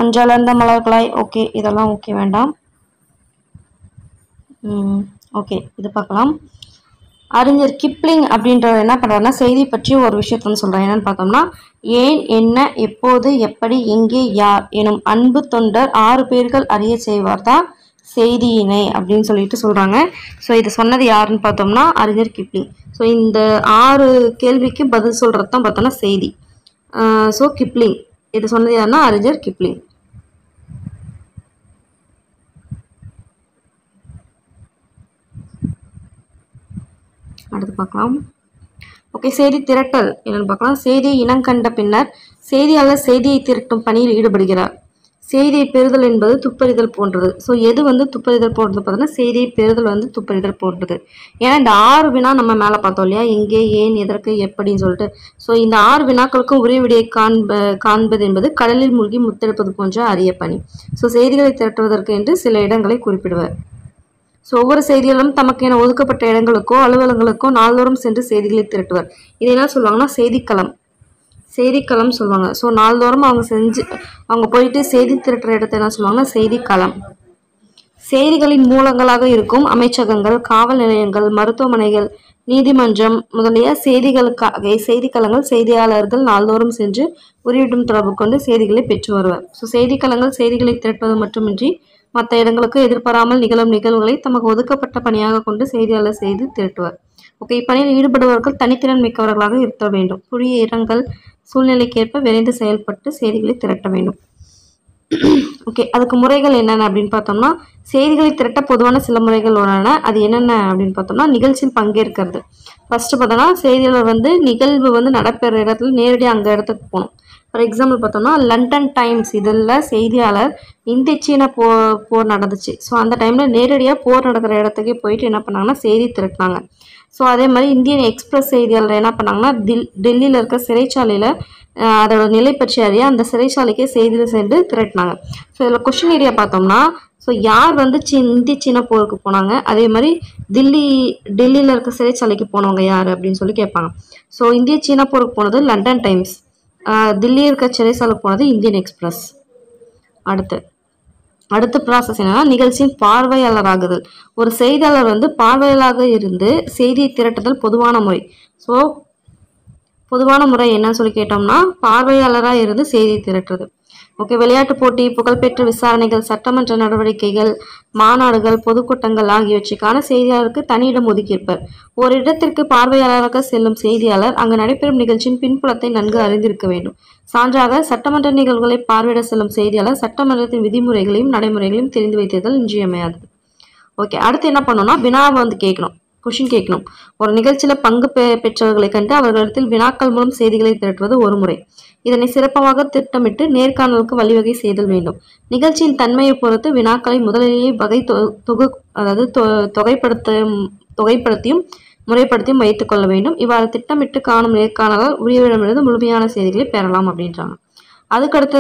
அஞ்சலர்ந்த மலர்களாய். ஓகே, இதெல்லாம் ஓகே வேண்டாம். ஓகே, இது பார்க்கலாம். அறிஞர் கிப்ளிங் அப்படின்றவர் என்ன பண்ணுறாருன்னா செய்தி பற்றி ஒரு விஷயத்த வந்து சொல்கிறார். என்னன்னு பார்த்தோம்னா, ஏன், என்ன, எப்போது, எப்படி, எங்கே, யார் எனும் அன்பு தொண்டர் 6 பேர்கள் அறிய செய்வார் தான் செய்தியினை அப்படின்னு சொல்லிட்டு சொல்கிறாங்க. ஸோ இது சொன்னது யாருன்னு பார்த்தோம்னா அறிஞர் கிப்ளிங். ஸோ இந்த 6 கேள்விக்கு பதில் சொல்கிறது தான் பார்த்தோம்னா செய்தி. ஸோ கிப்ளிங் இது சொன்னது யாருன்னா அறிஞர் கிப்ளிங். அடுத்து பார்க்கலாம். ஓகே, செய்தி திரட்டல் என்னன்னு பார்க்கலாம். செய்தியை இனங்கண்ட பின்னர் செய்தியாளர் செய்தியை திரட்டும் பணியில் ஈடுபடுகிறார். செய்தியை பெறுதல் என்பது துப்பறிதல் போன்றது. ஸோ எது வந்து துப்பறிதல் போன்றது பார்த்தோன்னா செய்தியை பெறுதல் வந்து துப்பறிதல் போன்றது. ஏன்னா இந்த 6 வினா நம்ம மேலே பார்த்தோம் இல்லையா, எங்கே, ஏன், எதற்கு, எப்படின்னு சொல்லிட்டு. ஸோ இந்த 6 வினாக்களுக்கும் உரிய விடையை காண்பது என்பது கடலில் மூழ்கி முத்தெடுப்பது போன்ற அரிய பணி. ஸோ செய்திகளை திரட்டுவதற்கு என்று சில இடங்களை குறிப்பிடுவர். ஸோ ஒவ்வொரு செய்திகளும் தமக்கு என ஒதுக்கப்பட்ட இடங்களுக்கோ அலுவலகங்களுக்கோ நாள்தோறும் சென்று செய்திகளை திரட்டுவர். இதை என்ன சொல்லுவாங்கன்னா செய்திக்களம். செய்திக்களம் சொல்லுவாங்க. ஸோ நாள்தோறும் அவங்க போயிட்டு செய்தி திரட்டுற இடத்த என்ன சொல்லுவாங்கன்னா செய்திக்களம். செய்திகளின் மூலங்களாக இருக்கும் அமைச்சகங்கள், காவல் நிலையங்கள், மருத்துவமனைகள், நீதிமன்றம் முதலிய செய்திக்களங்கள் செய்தியாளர்கள் நாள்தோறும் சென்று உரியவிடம் தொடர்பு கொண்டு செய்திகளை பெற்று வருவர். ஸோ செய்திக்களங்கள் செய்திகளை திரட்டுவது மட்டுமின்றி மற்ற இடங்களுக்கு எதிர்பாராமல் நிகழும் நிகழ்வுகளை தமக்கு ஒதுக்கப்பட்ட பணியாக கொண்டு செய்தியாளர் செய்து திரட்டுவர். ஓகே, இப்பணியில் ஈடுபடுபவர்கள் தனித்திறன் மிக்கவர்களாக இருக்க வேண்டும். புதிய இடங்கள் சூழ்நிலைக்கேற்ப விரைந்து செயல்பட்டு செய்திகளை திரட்ட வேண்டும். ஓகே, அதுக்கு முறைகள் என்னென்ன அப்படின்னு பார்த்தோம்னா செய்திகளை திரட்ட பொதுவான சில முறைகள் உள்ளன. அது என்னென்ன அப்படின்னு பார்த்தோம்னா நிகழ்ச்சியில் பங்கேற்கிறது. ஃபர்ஸ்ட் பார்த்தோம்னா செய்தியாளர் வந்து நிகழ்வு வந்து நடைபெற இடத்துல நேரடியாக அங்கே இடத்துக்கு போகணும். ஃபார் எக்ஸாம்பிள் பார்த்தோம்னா லண்டன் டைம்ஸ் இதில் செய்தியாளர் இந்திய சீன போர் நடந்துச்சு. ஸோ அந்த டைமில் நேரடியாக போர் நடக்கிற இடத்துக்கே போயிட்டு என்ன பண்ணாங்கன்னா செய்தி திரட்டினாங்க. ஸோ அதே மாதிரி இந்தியன் எக்ஸ்பிரஸ் செய்தியாளர் என்ன பண்ணாங்கன்னா டெல்லியில் இருக்க சிறைச்சாலையில் அதோட நிலை பற்றி அறிய அந்த சிறைச்சாலைக்கே செய்தியில் சென்று திரட்டினாங்க. ஸோ இதில் கொஸ்டின் ஏரியா பார்த்தோம்னா ஸோ யார் வந்து இந்திய சீன போருக்கு போனாங்க, அதே மாதிரி டெல்லியில் இருக்க சிறைச்சாலைக்கு போனவங்க யார் அப்படின்னு சொல்லி கேட்பாங்க. ஸோ இந்திய சீன போருக்கு போனது லண்டன் டைம்ஸ், தில்லி இருக்க சிறைச்சாலைக்கு போனது இந்தியன் எக்ஸ்பிரஸ். அடுத்த ப்ராசஸ் என்னன்னா நிகழ்ச்சியின் பார்வையாளராகுதல். ஒரு செய்தியாளர் வந்து பார்வையாளராக இருந்து செய்தியை திரட்டுதல் பொதுவான முறை. ஸோ பொதுவான முறை என்னன்னு சொல்லி கேட்டோம்னா பார்வையாளராக இருந்து செய்தியை திரட்டுறது. ஓகே, விளையாட்டு போட்டி, புகழ்பெற்ற விசாரணைகள், சட்டமன்ற நடவடிக்கைகள், மாநாடுகள், பொதுக்கூட்டங்கள் ஆகியவற்றுக்கான செய்தியாளருக்கு தனியிடம் ஒதுக்கியிருப்பர். ஒரு இடத்திற்கு பார்வையாளராக செல்லும் செய்தியாளர் அங்கு நடைபெறும் நிகழ்ச்சியின் பின்புலத்தை நன்கு அறிந்திருக்க வேண்டும். சான்றாக சட்டமன்ற நிகழ்வுகளை பார்வையிட செல்லும் செய்தியாளர் சட்டமன்றத்தின் விதிமுறைகளையும் நடைமுறைகளையும் தெரிந்து வைத்திருத்தல் இன்றியமையாது. ஓகே, அடுத்து என்ன பண்ணணும்னா வினாவை வந்து கேட்கணும், கொஷின் கேட்கணும். ஒரு நிகழ்ச்சியில் பங்கு பெற்றவர்களை கண்டு அவர்களிடத்தில் வினாக்கள் மூலம் செய்திகளை திரட்டுவது ஒரு முறை. இதனை சிறப்பாக திட்டமிட்டு நேர்காணலுக்கு வழிவகை செய்தல் வேண்டும். நிகழ்ச்சியின் தன்மையை பொறுத்து வினாக்களை முதலிலேயே தொகைப்படுத்தியும் முறைப்படுத்தியும் வைத்துக் கொள்ள வேண்டும். இவ்வாறு திட்டமிட்டு காணும் நேர்காணலால் உரியவிடமிருந்து முழுமையான செய்திகளை பெறலாம் அப்படின்றாங்க. அதுக்கடுத்த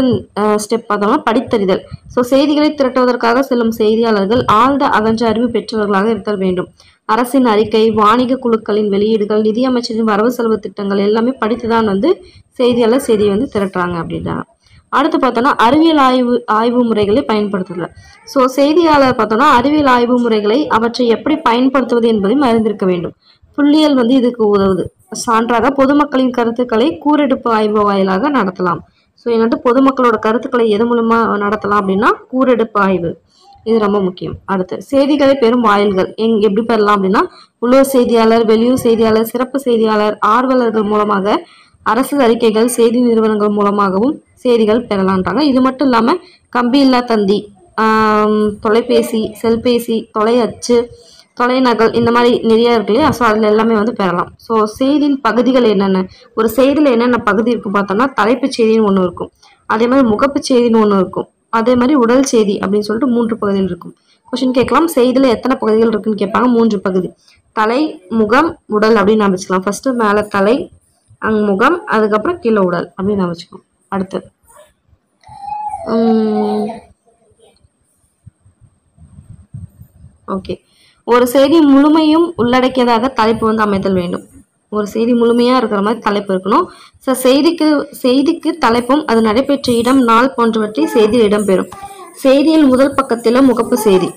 ஸ்டெப் பார்த்தோம்னா படித்தறிதல். ஸோ செய்திகளை திரட்டுவதற்காக செல்லும் செய்தியாளர்கள் ஆழ்ந்த அகன்ற அறிவு பெற்றவர்களாக இருத்தல் வேண்டும். அரசின் அறிக்கை, வாணிக குழுக்களின் வெளியீடுகள், நிதியமைச்சரின் வரவு செலவு திட்டங்கள் எல்லாமே படித்துதான் வந்து செய்தியாளர் செய்தியை வந்து திரட்டுறாங்க அப்படின்றாங்க. அடுத்து பார்த்தோம்னா அறிவியல் ஆய்வு முறைகளை பயன்படுத்துதல். ஸோ செய்தியாளர் பார்த்தோம்னா அறிவியல் ஆய்வு முறைகளை அவற்றை எப்படி பயன்படுத்துவது என்பதையும் அறிந்திருக்க வேண்டும். புள்ளியியல் வந்து இதுக்கு உதவுது. சான்றாக பொதுமக்களின் கருத்துக்களை கூரெடுப்பு ஆய்வு வாயிலாக நடத்தலாம். ஸோ என்னட்டு பொதுமக்களோட கருத்துக்களை எது மூலமா நடத்தலாம் அப்படின்னா கூரெடுப்பு ஆய்வு, இது ரொம்ப முக்கியம். அடுத்து செய்திகளை பெறும் வாயில்கள் எப்படி பெறலாம் அப்படின்னா உள்ளூர் செய்தியாளர், வெளியூர் செய்தியாளர், சிறப்பு செய்தியாளர், ஆர்வலர்கள் மூலமாக, அரசு அறிக்கைகள், செய்தி நிறுவனங்கள் மூலமாகவும் செய்திகள் பெறலான்றாங்க. இது மட்டும் இல்லாமல் கம்பி இல்லா தந்தி, தொலைபேசி, செல்பேசி, தொலை அச்சு, தொலைநகல் இந்த மாதிரி நிறைய இருக்கு இல்லையா. ஸோ அதில் எல்லாமே வந்து பெறலாம். ஸோ செய்தியின் பகுதிகள் என்னென்ன, ஒரு செய்தியில் என்னென்ன பகுதி இருக்கும் பார்த்தோம்னா தலைப்புச் செய்தின்னு ஒன்று இருக்கும், அதே மாதிரி முகப்பு செய்தின்னு ஒன்று இருக்கும், அதே மாதிரி உடல் செய்தி அப்படின்னு சொல்லிட்டு 3 பகுதிகள் இருக்கும். கொஸ்டின் கேட்கலாம் செய்தியில் எத்தனை பகுதிகள் இருக்குன்னு கேட்பாங்க. 3 பகுதி, தலை, முகம், உடல் அப்படின்னு அமைச்சுக்கலாம். ஃபர்ஸ்ட் மேலே தலை, அங்கே முகம், அதுக்கப்புறம் கீழே உடல் அப்படின்னு அமைச்சுக்கலாம். அடுத்து ஓகே, ஒரு செய்தி முழுமையும் உள்ளடக்கியதாக தலைப்பு வந்து அமைத்தல் வேண்டும். ஒரு செய்தி முழுமையாக இருக்கிற மாதிரி தலைப்பு இருக்கணும். ஸோ செய்திக்கு தலைப்பும் அது நடைபெற்ற இடம் நாள் போன்றவற்றை செய்தியில் இடம்பெறும். செய்தியில் முதல் பக்கத்தில் முகப்பு செய்தி.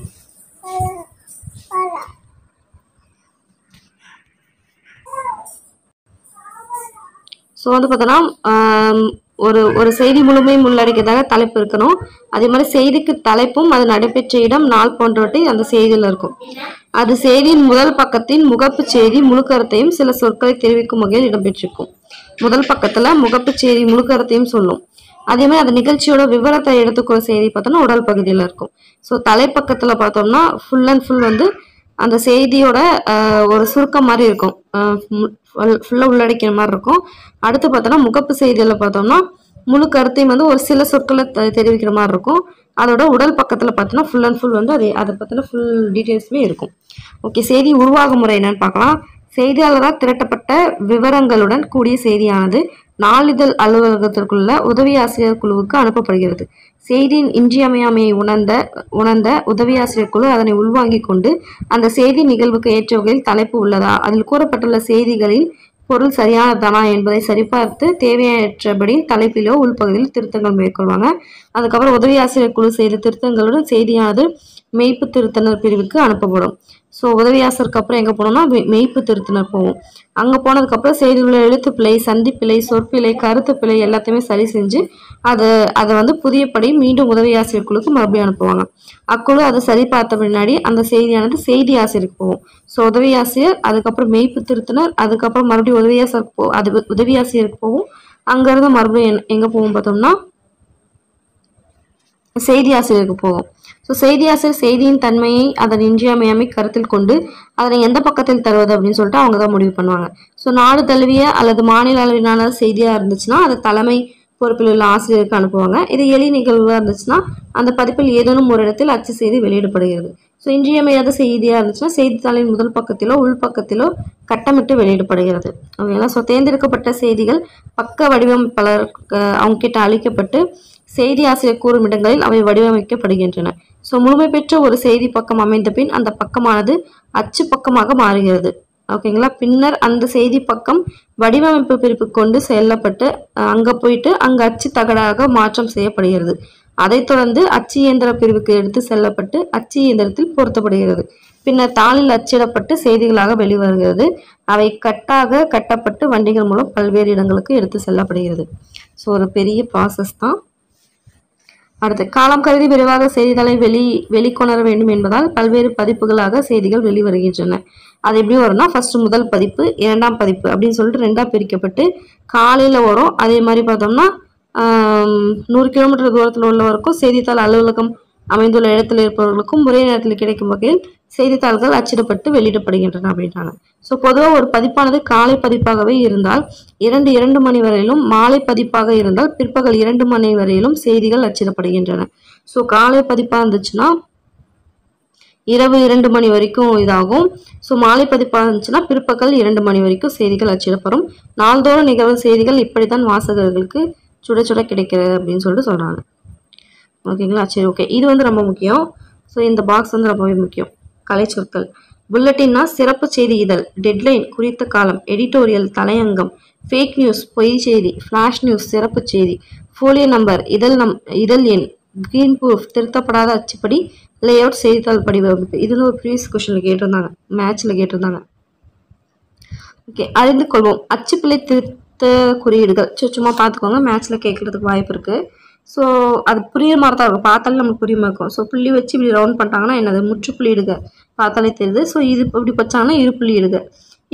ஸோ வந்து பார்த்தோன்னா ஒரு செய்தி முழுமையும் உள்ளடக்கியதாக தலைப்பு இருக்கணும். அதே மாதிரி செய்திக்கு தலைப்பும் அது நடைபெற்ற இடம் நாள் போன்றவற்றை அந்த செய்தியில் இருக்கும். அது செய்தியின் முதல் பக்கத்தின் முகப்பு செய்தி முழு கருத்தையும் சில சொற்களை தெரிவிக்கும் வகையில் இடம்பெற்றிருக்கும். முதல் பக்கத்துல முகப்பு செய்தி முழு கருத்தையும் சொல்லும். அதே மாதிரி அந்த நிகழ்ச்சியோட விவரத்தை எடுத்துக்கிற செய்தி பார்த்தோம்னா உடல் பகுதியில் இருக்கும். ஸோ தலைப்பக்கத்துல பார்த்தோம்னா ஃபுல் அண்ட் ஃபுல் வந்து அந்த செய்தியோட ஒரு சுருக்கம் மாதிரி இருக்கும், ஃபுல்லாக உள்ளடக்கிற மாதிரி இருக்கும். அடுத்து பார்த்தோம்னா முகப்பு செய்தியில் பார்த்தோம்னா முழு கருத்தையும் வந்து ஒரு சில சொற்களை தெரிவிக்கிற மாதிரி இருக்கும். அதோட உடல் பக்கத்தில் பார்த்தோம்னா ஃபுல் அண்ட் ஃபுல் வந்து அதை பற்றின ஃபுல் டீட்டெயில்ஸுமே இருக்கும். ஓகே, செய்தி உருவாகும் முறை என்னன்னு பார்க்கலாம். செய்தியாளரால் திரட்டப்பட்ட விவரங்களுடன் கூடிய செய்தியானது நாளிதழ் அலுவலகத்திற்குள்ள உதவி ஆசிரியர் குழுவுக்கு அனுப்பப்படுகிறது. செய்தியின் இன்றியமையாமையை உணர்ந்த உதவி ஆசிரியர் குழு அதனை உள்வாங்கிக் கொண்டு அந்த செய்தி நிகழ்வுக்கு ஏற்ற வகையில் தலைப்பு உள்ளதா, அதில் கூறப்பட்டுள்ள செய்திகளின் பொருள் சரியானதானா என்பதை சரிபார்த்து தேவையற்றபடி தலைப்பிலோ உள்பகுதியில் திருத்தங்கள் மேற்கொள்வாங்க. அதுக்கப்புறம் உதவி ஆசிரியர் குழு செய்த திருத்தங்களுடன் செய்தியானது மெய்ப்பு திருத்தினர் பிரிவுக்கு அனுப்பப்படும். ஸோ உதவி ஆசிரியருக்கு அப்புறம் எங்கே போனோம்னா மெய்ப்பு திருத்தினர் போவோம். அங்கே போனதுக்கப்புறம் செய்தியில் உள்ள எழுத்துப்பிழை, சந்திப்பிழை, சொற்பிழை, கருத்து பிழை எல்லாத்தையுமே சரி செஞ்சு அதை வந்து புதியபடி மீண்டும் உதவி ஆசிரியர் குழுக்கு மறுபடியும் அனுப்புவாங்க. அக்குழு அதை சரி பார்த்த பின்னாடி அந்த செய்தியானது செய்தி ஆசிரியருக்கு போகும். ஸோ உதவி ஆசிரியர், அதுக்கப்புறம் மெய்ப்பு திருத்தினர், அதுக்கப்புறம் மறுபடியும் உதவி ஆசிரியருக்கு போகும். அங்கேருந்து மறுபடியும் எங்கே போகும் பார்த்தோம்னா செய்தி ஆசிரியருக்கு போகும். ஸோ செய்தி ஆசிரியர் செய்தியின் தன்மையை அதன் இன்றியமையாமை கருத்தில் கொண்டு அதனை எந்த பக்கத்தில் தருவது அப்படின்னு சொல்லிட்டு அவங்க தான் முடிவு பண்ணுவாங்க. ஸோ நாடு தழுவிய அல்லது மாநில அளவிலான செய்தியாக இருந்துச்சுன்னா அதை தலைமை பொறுப்பில் உள்ள ஆசிரியருக்கு அனுப்புவாங்க. இது எளிய நிகழ்வாக இருந்துச்சுன்னா அந்த பதிப்பில் ஏதேனும் ஒரு இடத்தில் அச்சு செய்தி வெளியிடப்படுகிறது. ஸோ இன்றியமையாத செய்தியாக இருந்துச்சுன்னா செய்தித்தாளின் முதல் பக்கத்திலோ உள்பக்கத்திலோ கட்டமிட்டு வெளியிடப்படுகிறது. ஓகேங்களா. ஸோ தேர்ந்தெடுக்கப்பட்ட செய்திகள் பக்க வடிவமைப்பாளர் அவங்க கிட்ட அளிக்கப்பட்டு செய்தி ஆசிரியர் கூறும் இடங்களில் அவை வடிவமைக்கப்படுகின்றன. ஸோ முழுமை பெற்ற ஒரு செய்தி பக்கம் அமைந்த பின் அந்த பக்கமானது அச்சு பக்கமாக மாறுகிறது. ஓகேங்களா. பின்னர் அந்த செய்தி பக்கம் வடிவமைப்பு பிரிப்பு கொண்டு செல்லப்பட்டு அங்கே போயிட்டு அங்கே அச்சு தகடாக மாற்றம் செய்யப்படுகிறது. அதைத் தொடர்ந்து அச்சு இயந்திர பிரிவுக்கு எடுத்து செல்லப்பட்டு அச்சு இயந்திரத்தில் பொருத்தப்படுகிறது. பின்னர் தாளில் அச்சிடப்பட்டு செய்திகளாக வெளிவருகிறது. அவை கட்டப்பட்டு வண்டிகள் மூலம் பல்வேறு இடங்களுக்கு எடுத்து செல்லப்படுகிறது. ஸோ ஒரு பெரிய ப்ராசஸ் தான். அடுத்து காலம் கருதி விரைவாக செய்திகளை வெளிக்கொணர வேண்டும் என்பதால் பல்வேறு பதிப்புகளாக செய்திகள் வெளிவருகின்றன. அது எப்படி வரும்னா ஃபர்ஸ்ட் முதல் பதிப்பு, இரண்டாம் பதிப்பு அப்படின்னு சொல்லிட்டு ரெண்டா பிரிக்கப்பட்டு காலையில் வரும். அதே மாதிரி பார்த்தோம்னா 100 கிலோமீட்டர் தூரத்தில் உள்ளவருக்கும் செய்தித்தாள் அலுவலகம் அமைந்துள்ள இடத்தில் இருப்பவர்களுக்கும் ஒரே நேரத்தில் கிடைக்கும் வகையில் செய்தித்தாள்கள் அச்சிடப்பட்டு வெளியிடப்படுகின்றன அப்படின்றாங்க. ஸோ பொதுவாக ஒரு பதிப்பானது காலை பதிப்பாகவே இருந்தால் 2 மணி வரையிலும், மாலை பதிப்பாக இருந்தால் பிற்பகல் 2 மணி வரையிலும் செய்திகள் அச்சிடப்படுகின்றன. ஸோ காலை பதிப்பாக இருந்துச்சுன்னா இரவு 2 மணி வரைக்கும் இதாகும். ஸோ மாலை பதிப்பாக இருந்துச்சுன்னா பிற்பகல் 2 மணி வரைக்கும் செய்திகள் அச்சிடப்படும். நாள்தோறும் நிகழ்வு செய்திகள் இப்படித்தான் வாசகர்களுக்கு சுட சுட கிடைக்கிறது அப்படின்னு சொல்லிட்டு சொல்றாங்க. ஓகேங்களா. சரி, ஓகே. இது வந்து ரொம்ப முக்கியம். ஸோ இந்த பாக்ஸ் வந்து ரொம்பவே முக்கியம். கலை சொற்கள். புல்லட்டின்னா சிறப்பு செய்தி இதழ், டெட்லைன் குறித்த காலம், எடிட்டோரியல் தலையங்கம், ஃபேக் நியூஸ் பொய் செய்தி, ஃப்ளாஷ் நியூஸ் சிறப்பு செய்தி, ஃபோலியோ நம்பர் இதழ் எண், கிரீன் ப்ரூஃப் திருத்தப்படாத அச்சுப்படி, லேஅவுட் செய்தித்தாள் படிவமைப்பு. இதுன்னு ஒரு ப்ரீவியஸ் கொஸ்டின்ல கேட்டிருந்தாங்க, மேட்ச்ல கேட்டிருந்தாங்க. ஓகே, அறிந்து கொள்வோம். அச்சுப்பிழை திருத்த குறியீடுகள் சும்மா பார்த்துக்கோங்க, மேட்ச்ல கேட்கறதுக்கு வாய்ப்பு இருக்கு. ஸோ அது புரியுற மாதிரி தான் இருக்கும், பார்த்தாலே நமக்கு புரியுமா இருக்கும். ஸோ புள்ளி வச்சு இப்படி ரவுண்ட் பண்ணிட்டாங்கன்னா என்னது முற்றுப்புள்ளி இடுக பார்த்தாலே தெரியுது. ஸோ இது இப்படி வச்சாங்கன்னா இருப்புள்ளி இடுக.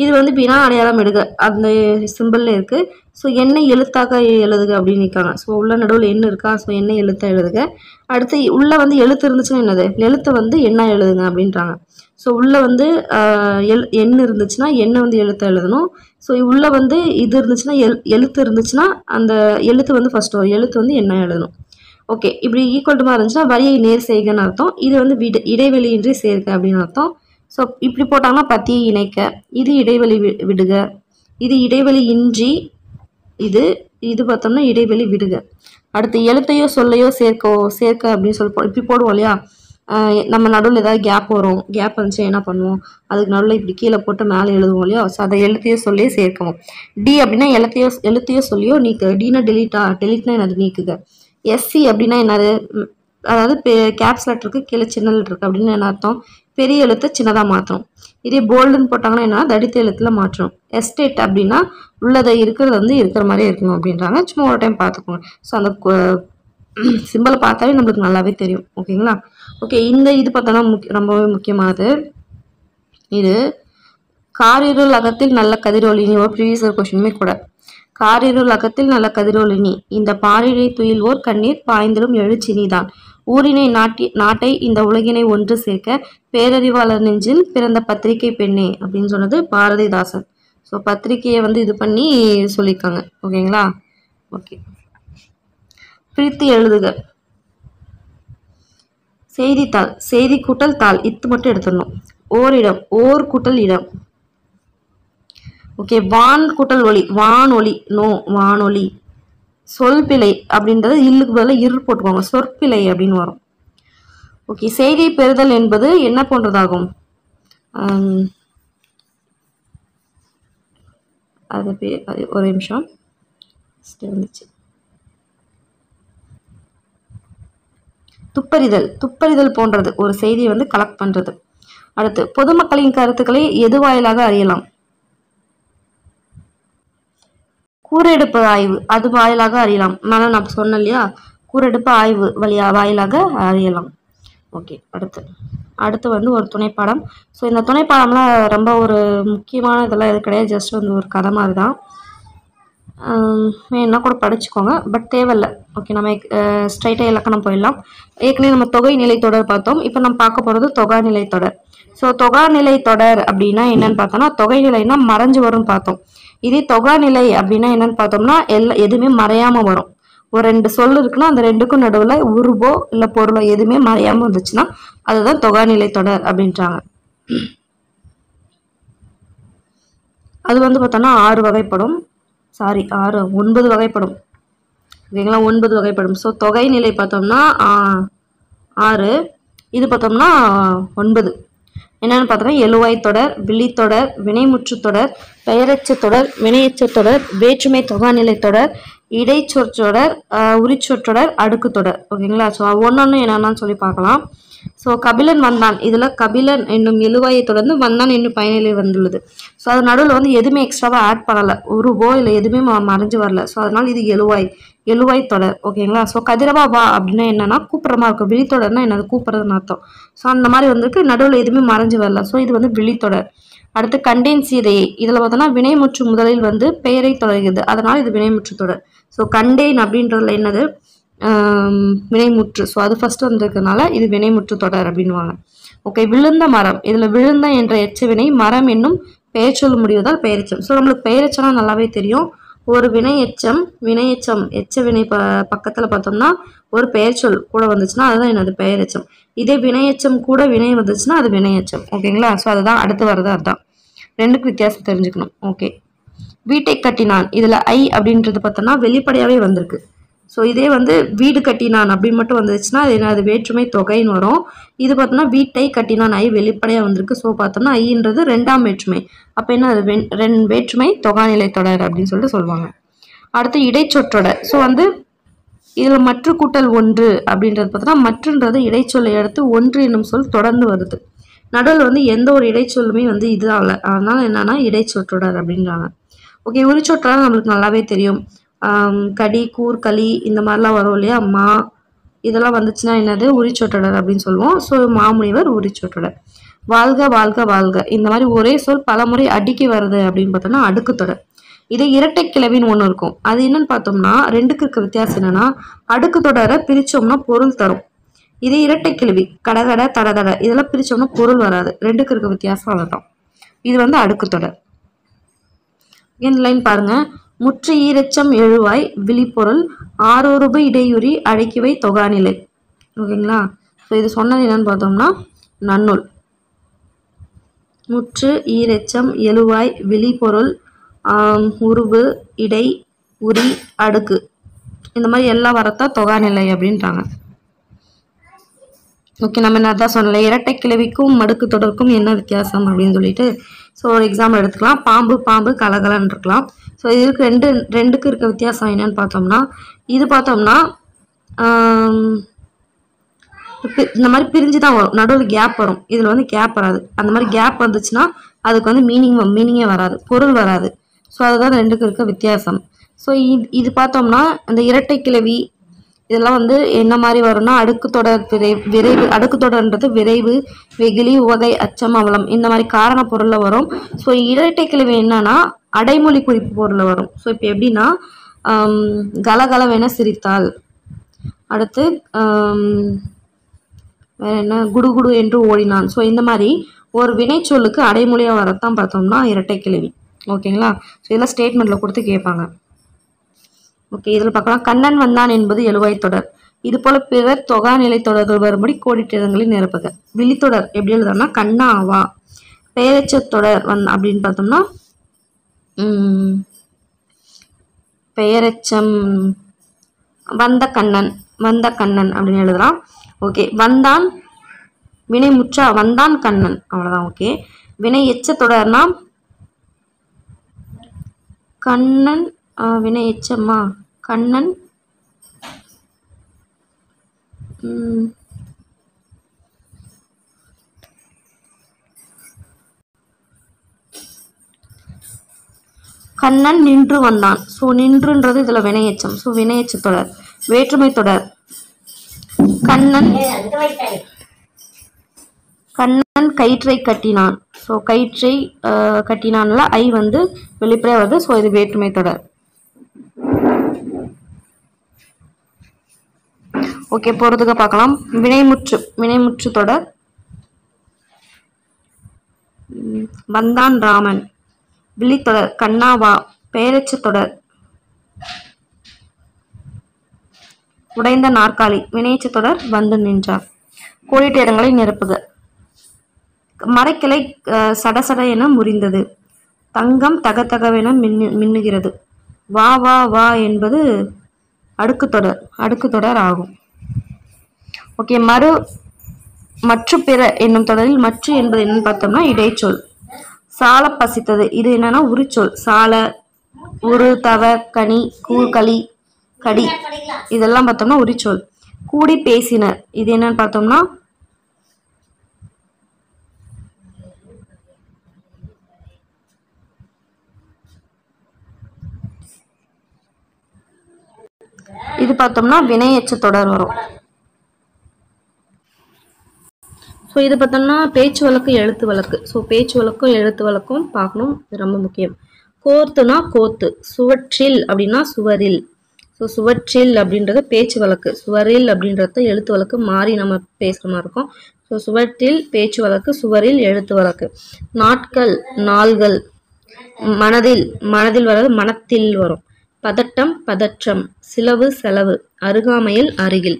இது வந்து வினா அடையாளம் இடுக அந்த சிம்பிள்ல இருக்கு. ஸோ என்ன எழுத்தாக எழுதுக அப்படின்னு நிற்காங்க. ஸோ உள்ள நடுவில் என்ன இருக்கா, ஸோ என்ன எழுத்தாக எழுதுக. அடுத்து உள்ள வந்து எழுத்து இருந்துச்சுன்னா என்னது எழுத்தை வந்து என்ன எழுதுங்க அப்படின்றாங்க. ஸோ உள்ள வந்து எண் இருந்துச்சுன்னா எண்ணை வந்து எழுத்தை எழுதணும். ஸோ உள்ள வந்து இது இருந்துச்சுன்னா எழுத்து இருந்துச்சுன்னா அந்த எழுத்து வந்து ஃபர்ஸ்ட் ஒரு எழுத்து வந்து என்ன எழுதணும். ஓகே, இப்படி ஈக்குவல் டு மாதிரி இருந்துச்சுன்னா வரியை நேர் செய்கன்னு அர்த்தம். இது வந்து இடைவெளியின்றி சேர்க்க அப்படின்னு அர்த்தம். ஸோ இப்படி போட்டாங்கன்னா பத்தியை இணைக்க, இது இடைவெளி விடுக, இது இடைவெளி இன்றி, இது பார்த்தோம்னா இடைவெளி விடுக. அடுத்து எழுத்தையோ சொல்லையோ சேர்க்க அப்படின்னு சொல்லி இப்படி போடுவோம் இல்லையா. நம்ம நடுவில் ஏதாவது கேப் வரும், கேப் வந்துச்சு என்ன பண்ணுவோம், அதுக்கு நடுவில் இப்படி கீழே போட்டு மேலே எழுதுவோம் இல்லையோ, ஸோ அதை எழுத்தையோ சொல்லியே சேர்க்கவும். டி அப்படின்னா எழுத்தையோ சொல்லியோ நீக்கு. டினா டெலிட்னா என்னது நீக்குக. எஸ்சி அப்படின்னா என்னது, அதாவது கேப்ஸ் லெட்டருக்கு கீழே சின்ன லெட்டருக்கு அப்படின்னு என்ன அர்த்தம், பெரிய எழுத்தை சின்னதாக மாற்றணும். இதே போல்டுன்னு போட்டாங்கன்னா என்ன, தடித்த எழுத்துல மாற்றணும். எஸ்டேட் அப்படின்னா உள்ளதை இருக்கிறது வந்து இருக்கிற மாதிரியே இருக்கணும் அப்படின்றாங்க. சும்மா ஒரு டைம் பார்த்துக்கோங்க. ஸோ அந்த சிம்பிளை பார்த்தாவே நம்மளுக்கு நல்லாவே தெரியும். ஓகேங்களா. ஓகே, இந்த இது பார்த்தோன்னா ரொம்பவே முக்கியமானது. இது காரிருள் அகத்தில் நல்ல கதிரொலினி, ஒரு ப்ரீவியஸ் கொஸ்டினுமே கூட. காரிருள் அகத்தில் நல்ல கதிரொலினி, இந்த பாரினை துயில்வோர் கண்ணீர் பாய்ந்திடும் எழுச்சினிதான். ஊரினை நாட்டை இந்த உலகினை ஒன்று சேர்க்க பேரறிவாளர் நெஞ்சில் பிறந்த பத்திரிகை பெண்ணே அப்படின்னு சொன்னது பாரதிதாசன். ஸோ பத்திரிகையை வந்து இது பண்ணி சொல்லியிருக்காங்க. ஓகேங்களா. ஓகே, பிரித்து எழுதுக. செய்தித்தாள், செய்தி கூட்டல் தாள், இது மட்டும் எடுத்துடணும். ஓரிடம், ஓர் கூட்டல் இடம். ஓகே, வான் கூட்டல் ஒளி, வானொலி, நோ வானொலி. சொல்பிழை அப்படின்றது இல்லுக்கு பதிலாக இரு போட்டுக்கோங்க, சொற்பிழை அப்படின்னு வரும். ஓகே, செய்தி பெறுதல் என்பது என்ன போன்றதாகும், அது ஒரு நிமிஷம் இருந்துச்சு. துப்பறிதல், துப்பறிதல் போன்றது, ஒரு செய்தியை வந்து கலெக்ட் பண்றது. அடுத்து, பொதுமக்களின் கருத்துக்களை எது வாயிலாக அறியலாம், கூரெடுப்பு ஆய்வு, அது வாயிலாக அறியலாம். மேலே நான் சொன்னேன் இல்லையா, கூரெடுப்பு ஆய்வு வாயிலாக அறியலாம். ஓகே, அடுத்து வந்து ஒரு துணைப்பாடம். ஸோ இந்த துணைப்பாடம்லாம் ரொம்ப ஒரு முக்கியமான இதெல்லாம் எது கிடையாது, ஜஸ்ட் வந்து ஒரு கதை மாதிரி தான். வேணா கூட படிச்சுக்கோங்க, பட் தேவையில்லை. ஓகே, நம்ம ஸ்ட்ரைட்டாக இலக்கணம் போயிடலாம். ஏற்கனவே நம்ம தொகை நிலை தொடர் பார்த்தோம். இப்போ நம்ம பார்க்க போகிறது தொகா நிலை தொடர். ஸோ தொகா நிலை தொடர் அப்படின்னா என்னன்னு பார்த்தோம்னா, தொகை நிலைன்னா மறைஞ்சு வரும்னு பார்த்தோம். இதே தொகா நிலை அப்படின்னா என்னன்னு பார்த்தோம்னா எதுவுமே மறையாம வரும். ஒரு ரெண்டு சொல் இருக்குன்னா அந்த ரெண்டுக்கும் நடுவில் உருவோ இல்லை பொருளோ எதுவுமே மறையாம வந்துச்சுன்னா அதுதான் தொகா நிலை தொடர் அப்படின்றாங்க. அது வந்து பார்த்தோம்னா 9 வகைப்படும். ஓகேங்களா, 9 வகைப்படும். ஸோ தொகை நிலை பார்த்தோம்னா 6, இது பார்த்தோம்னா 9. என்னென்னு பார்த்தோம்னா எழுவாய் தொடர், விழித்தொடர், வினைமுற்று தொடர், பெயரச்ச தொடர், வினையச்ச தொடர், வேற்றுமை தொகாநிலை தொடர், இடைச்சொற்றொடர், உரிச்சொற்றொடர், அடுக்கு தொடர். ஓகேங்களா. ஸோ ஒன்னொன்று என்னென்னு சொல்லி பார்க்கலாம். ஸோ கபிலன் வந்தான், இதில் கபிலன் என்னும் எழுவாயை தொடர்ந்து வந்தான் என்னும் பயனிலை வந்துள்ளது. ஸோ அது நடுவில் வந்து எதுவுமே எக்ஸ்ட்ராவாக ஆட் பண்ணலை, உருவோ இல்லை எதுவுமே மறைஞ்சு வரல. ஸோ அதனால் இது எழுவாய் தொடர். ஓகேங்களா. ஸோ கதிரவா வா அப்படின்னா என்னன்னா கூப்பிட்ற மாதிரி இருக்கும், விழித்தொடர்னா என்னது கூப்பிட்றதுன்னு அர்த்தம். ஸோ அந்த மாதிரி வந்துருக்கு, நடுவில் எதுவுமே மறைஞ்சு வரல. ஸோ இது வந்து விழித்தொடர். அடுத்து கண்டேன் சீதையை, இதில் பார்த்தோன்னா வினைமுற்று முதலில் வந்து பெயரை தொடர்கிறது, அதனால் இது வினைமுற்று தொடர். ஸோ கண்டேன் அப்படின்றதுல என்னது வினைமுற்று. ஸோ அது ஃபர்ஸ்ட் வந்திருக்கிறதுனால இது வினைமுற்று தொடர் அப்படின்வாங்க. ஓகே, விழுந்த மரம், இதில் விழுந்த என்ற எச்சவினை மரம் என்னும் பெயர் சொல்ல முடிவதால் பெயரெச்சம். ஸோ நம்மளுக்கு பெயரெச்சம்னா நல்லாவே தெரியும். ஒரு வினையெச்சம் எச்ச வினை பக்கத்தில் பார்த்தோம்னா ஒரு பெயர் சொல் கூட வந்துச்சுன்னா அதுதான் என்னது பெயரெச்சம். இதே வினையெச்சம் கூட வினை வந்துச்சுன்னா அது வினையெச்சம். ஓகேங்களா. ஸோ அதுதான் அடுத்து வர்றது, அதுதான் ரெண்டுக்கு வித்தியாசம் தெரிஞ்சுக்கணும். ஓகே, வீட்டை கட்டினான், இதில் ஐ அப்படின்றது பார்த்தோம்னா வெளிப்படையாகவே வந்திருக்கு. ஸோ இதே வந்து வீடு கட்டினான் அப்படின்னு மட்டும் வந்துச்சுன்னா அது வேற்றுமை தொகைன்னு வரும். இது பார்த்தோம்னா வீட்டை கட்டினான் ஐ வெளிப்படையாக வந்திருக்கு. ஸோ பார்த்தோம்னா ஐன்றது 2ஆம் வேற்றுமை. அப்போ என்ன அது வேற்றுமை தொகாநிலை தொடர் அப்படின்னு சொல்லிட்டு சொல்லுவாங்க. அடுத்து இடைச்சொற்றொடர். ஸோ வந்து இதில் மற்ற கூட்டல் ஒன்று அப்படின்றது பார்த்தோம்னா மற்றுன்றது இடைச்சொல்லை அடுத்து ஒன்று என்னும் சொல் தொடர்ந்து வருது. நடுவில் வந்து எந்த ஒரு இடைச்சொல்லுமே வந்து இது ஆகல, அதனால என்னன்னா இடைச்சொற்றொடர் அப்படின்றாங்க. ஓகே, உரிச்சொற்றொடர் நம்மளுக்கு நல்லாவே தெரியும். கடி, கூர், களி இந்த மாதிரிலாம் வரும் இல்லையா, மா இதெல்லாம் வந்துச்சுன்னா என்னது உரிச்சொற்றொடர் அப்படின்னு சொல்லுவோம். ஸோ மாமுனிவர் உரிச்சொற்றொடர். வாழ்க வாழ்க வாழ்க இந்த மாதிரி ஒரே சொல் பல முறை அடுக்கி வருது அப்படின்னு பார்த்தோம்னா அடுக்கு தொடர். இது இரட்டை கிளவின்னு ஒன்று இருக்கும், அது என்னன்னு பார்த்தோம்னா ரெண்டுக்கு இருக்க வித்தியாசம் என்னன்னா அடுக்கு தொடரை பிரிச்சோம்னா பொருள் தரும். இதே இரட்டை கிளவி கடகட தடதட இதெல்லாம் பிரிச்சோம்னா பொருள் வராது. ரெண்டுக்கு இருக்க வித்தியாசம் அவ்வளோதான். இது வந்து அடுக்கு தொடர். இந்த லைன் பாருங்க, முற்று ஈரச்சம் எழுவாய் விழிப்பொருள் ஆறுருபு இடையுறி அழைக்கிவை தொகாநிலை. ஓகேங்களா. ஸோ இது சொன்னது என்னன்னு பார்த்தோம்னா நன்னூல். முற்று ஈரச்சம் எழுவாய் விழிப்பொருள் உருவு இடை உரி அடுக்கு இந்த மாதிரி எல்லாம் வரத்தா தொகாநிலை அப்படின்றாங்க. ஓகே, நம்ம என்ன தான் சொல்லலை, இரட்டை கிளவிக்கும் மடுக்கு தொடருக்கும் என்ன வித்தியாசம் அப்படின்னு சொல்லிட்டு. ஸோ ஒரு எக்ஸாம்பிள் எடுத்துக்கலாம். பாம்பு பாம்பு கலகலன்னு இருக்கலாம். ஸோ இதுக்கு ரெண்டுக்கு இருக்க வித்தியாசம் என்னன்னு பார்த்தோம்னா, இது பார்த்தோம்னா இந்த மாதிரி பிரிஞ்சு தான் வரும், நடுவில் கேப் வரும். இதில் வந்து கேப் வராது. அந்த மாதிரி கேப் வந்துச்சுன்னா அதுக்கு வந்து மீனிங்கே வராது, பொருள் வராது. ஸோ அதுதான் ரெண்டுக்கு இருக்க வித்தியாசம். ஸோ இது பார்த்தோம்னா இந்த இரட்டை கிளவி இதெல்லாம் வந்து என்ன மாதிரி வரும்னா, அடுக்கு தொடர் விரைவு. அடுக்கு தொடர்ன்றது விரைவு, வெகுளி, உவகை, அச்சம், அவலம் இந்த மாதிரி காரண பொருளில் வரும். ஸோ இரட்டை கிளவி என்னன்னா அடைமொழி குறிப்பு பொருளில் வரும். ஸோ இப்போ எப்படின்னா கலகலவென சிரித்தாள், அடுத்து வேற என்ன, குடுகுடு என்று ஓடினான். ஸோ இந்த மாதிரி ஒரு வினைச்சொல்லுக்கு அடைமொழியாக வரத்தான் பார்த்தோம்னா இரட்டை கிளவி. ஓகேங்களா? ஸோ இதெல்லாம் ஸ்டேட்மெண்ட்டில் கொடுத்து கேட்பாங்க. ஓகே, இதில் பார்க்கலாம். கண்ணன் வந்தான் என்பது எழுவாய் தொடர். இது போல பிற தொகாநிலை தொடர்கள் வரும்படி கோடிட்டிடங்களில் நிரப்புக. விழித்தொடர் எப்படி எழுதுறோம்னா கண்ணா வா. பெயரெச்ச தொடர் அப்படின்னு பார்த்தோம்னா பெயரெச்சம் வந்த கண்ணன் அப்படின்னு எழுதலாம். ஓகே, வந்தான் வினை முற்றா வந்தான் கண்ணன், அவ்வளோதான். ஓகே, வினை எச்ச தொடர்னா கண்ணன், வினை எச்சம்மா கண்ணன், கண்ணன் நின்று வந்தான். ஸோ நின்றுன்றது இதில் வினையச்சம். ஸோ வினையச்ச தொடர். வேற்றுமை தொடர் கண்ணன் கயிற்றை கட்டினான். ஸோ கயிற்றை கட்டினான்ல ஐ வந்து வெளிப்படையாக வருது. ஸோ இது வேற்றுமை தொடர். ஓகே, போகிறதுக்கு பார்க்கலாம். வினைமுற்று தொடர் வந்தான் ராமன். விழித்தொடர் கண்ணாவா. பெயரெச்ச தொடர் உடைந்த நாற்காலி. வினையச்ச தொடர் வந்து நின்றார். கோடிட்ட இடங்களை நிரப்புக. மரக்கிளை சடசட என முறிந்தது. தங்கம் தகதகவென மின்னுகிறது. வா வா வா என்பது அடுக்கு தொடர் ஆகும். ஓகே, மற்று பிற என்னும் தொடரில் மற்று என்பது என்னன்னு பார்த்தோம்னா இடைச்சொல். சால பசித்தது இது என்னன்னா உரிச்சொல். சால, உரு, தவ, கனி, கூர்களி, கடி இதெல்லாம் பார்த்தோம்னா உரிச்சொல். கூடி பேசினர் இது என்னன்னு பார்த்தோம்னா இது பார்த்தோம்னா வினையச்ச தொடர் வரும். ஸோ இது பார்த்தோம்னா பேச்சு வழக்கு எழுத்து வழக்கு. ஸோ பேச்சு வழக்கும் எழுத்து வழக்கும் பார்க்கணும், இது ரொம்ப முக்கியம். கோர்த்துனா கோத்து. சுவற்றில் அப்படின்னா சுவரில். ஸோ சுவற்றில் அப்படின்றது பேச்சு வழக்கு. சுவரில் அப்படின்றது எழுத்து வழக்கு, மாறி நம்ம பேசுகிற மாதிரி இருக்கும். ஸோ சுவற்றில் பேச்சு வழக்கு, சுவரில் எழுத்து வழக்கு. நாட்கள் நாள்கள். மனதில் வர்றது மனத்தில் வரும். பதட்டம் பதற்றம். சிலவு செலவு. அருகாமையில் அருகில்.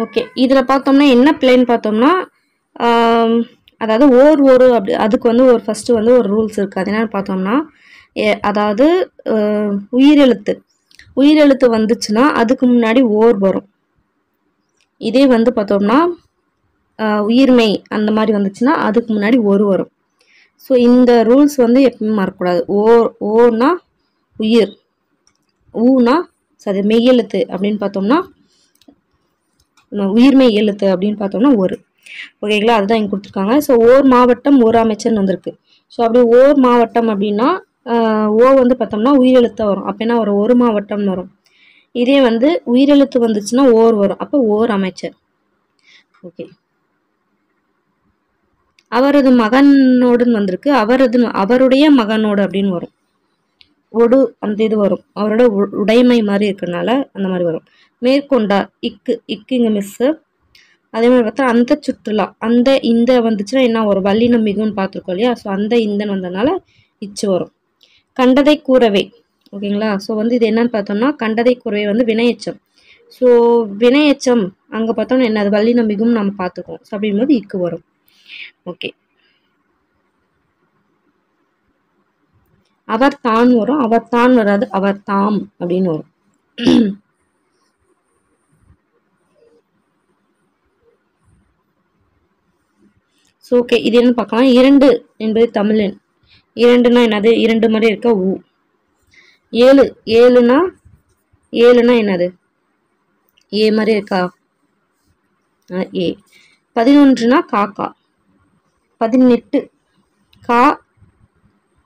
ஓகே, இதில் பார்த்தோம்னா என்ன பிள்ளைன்னு பார்த்தோம்னா அதாவது ஒரு அப்படி அதுக்கு வந்து ஒரு ஃபஸ்ட்டு வந்து ஒரு ரூல்ஸ் இருக்குது. அது என்னன்னு பார்த்தோம்னா அதாவது உயிரெழுத்து வந்துச்சுன்னா அதுக்கு முன்னாடி ஓர் வரும். இதே வந்து பார்த்தோம்னா உயிர்மை அந்த மாதிரி வந்துச்சுன்னா அதுக்கு முன்னாடி ஒரு வரும். ஸோ இந்த ரூல்ஸ் வந்து எப்பவுமே மறக்கக்கூடாது. ஓனா உயிர், ஊனா சரி மெய்யெழுத்து அப்படின்னு பார்த்தோம்னா உயிர்மை எழுத்து அப்படின்னு பார்த்தோம்னா ஒரு. ஓகேங்களா? அதுதான் இங்கே கொடுத்துருக்காங்க. ஸோ ஓர் மாவட்டம் ஓர் அமைச்சர்னு வந்திருக்கு. ஸோ அப்படி ஓர் மாவட்டம் அப்படின்னா ஓ வந்து பார்த்தோம்னா உயிரெழுத்தாக வரும். அப்போ என்ன வரும்? ஒரு மாவட்டம்னு வரும். இதே வந்து உயிரெழுத்து வந்துச்சுன்னா ஓர் வரும். அப்போ ஓர் அமைச்சர். ஓகே, அவரது மகனோடுன்னு வந்திருக்கு. அவருடைய மகனோடு அப்படின்னு வரும். ஒடு அந்த இது வரும். அவரோட உடைமை மாதிரி இருக்கிறதுனால அந்த மாதிரி வரும். மேற்கொண்டார் இக்கு இங்க மிஸ்ஸு. அதே மாதிரி பார்த்தா அந்த சுற்றுலா அந்த இந்த வந்துச்சுன்னா என்ன வரும்? வல்லினம் மிகுன்னு பார்த்துருக்கோம் இல்லையா? ஸோ அந்த இந்தன்னு வந்ததுனால இச்சு வரும். கண்டதை கூறவே. ஓகேங்களா? ஸோ வந்து இது என்னன்னு பார்த்தோம்னா கண்டதை கூறவே வந்து வினையச்சம். ஸோ வினையச்சம் அங்கே பார்த்தோம்னா என்ன? அது வல்லினம் மிகும் நம்ம பார்த்துக்குவோம். ஸோ அப்படிங்கும்போது இக்கு வரும். ஓகே, அவர் தான் வரும், அவர் தான் வராது, அவர் தாம் அப்படின்னு வரும். ஸோ ஓகே, இது என்ன பார்க்கலாம். இரண்டு என்பது தமிழன். இரண்டுனா என்னது? இரண்டு மாதிரி இருக்க ஊ. ஏழு, ஏழுனா என்னது? ஏ மாதிரி இருக்கா? ஏ. 11னா காக்கா. 18 கா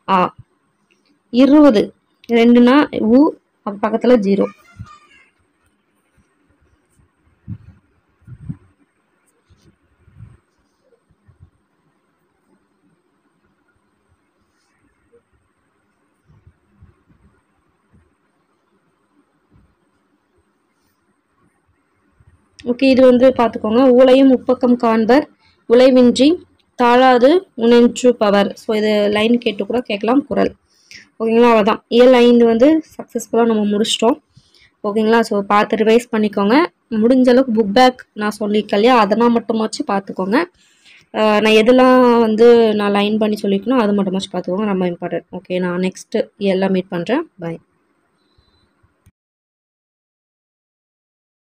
ஆ. 20 2னா ஊ, பக்கத்துல 0. ஓகே, இது வந்து பார்த்துக்கோங்க. ஊழையும் முப்பக்கம் காண்பர் உழைவின்றி தாழாது உணென்று பவர். ஸோ இது லைன் கேட்டு கூட கேட்கலாம், குறள். ஓகேங்களா, அவ்வளோதான். இயல் 5 வந்து சக்ஸஸ்ஃபுல்லாக நம்ம முடிச்சிட்டோம். ஓகேங்களா, ஸோ பார்த்து ரிவைஸ் பண்ணிக்கோங்க. முடிஞ்ச அளவுக்கு புக் பேக் நான் சொல்லியிருக்கேன் இல்லையா, அதெல்லாம் மட்டுமாச்சு பார்த்துக்கோங்க. நான் எதெல்லாம் வந்து நான் லைன் பண்ணி சொல்லிக்கணும் அது மட்டுமாச்சு பார்த்துக்கோங்க, ரொம்ப இம்பார்ட்டன்ட். ஓகே, நான் நெக்ஸ்ட்டு எல்லாம் மீட் பண்ணுறேன். பாய்.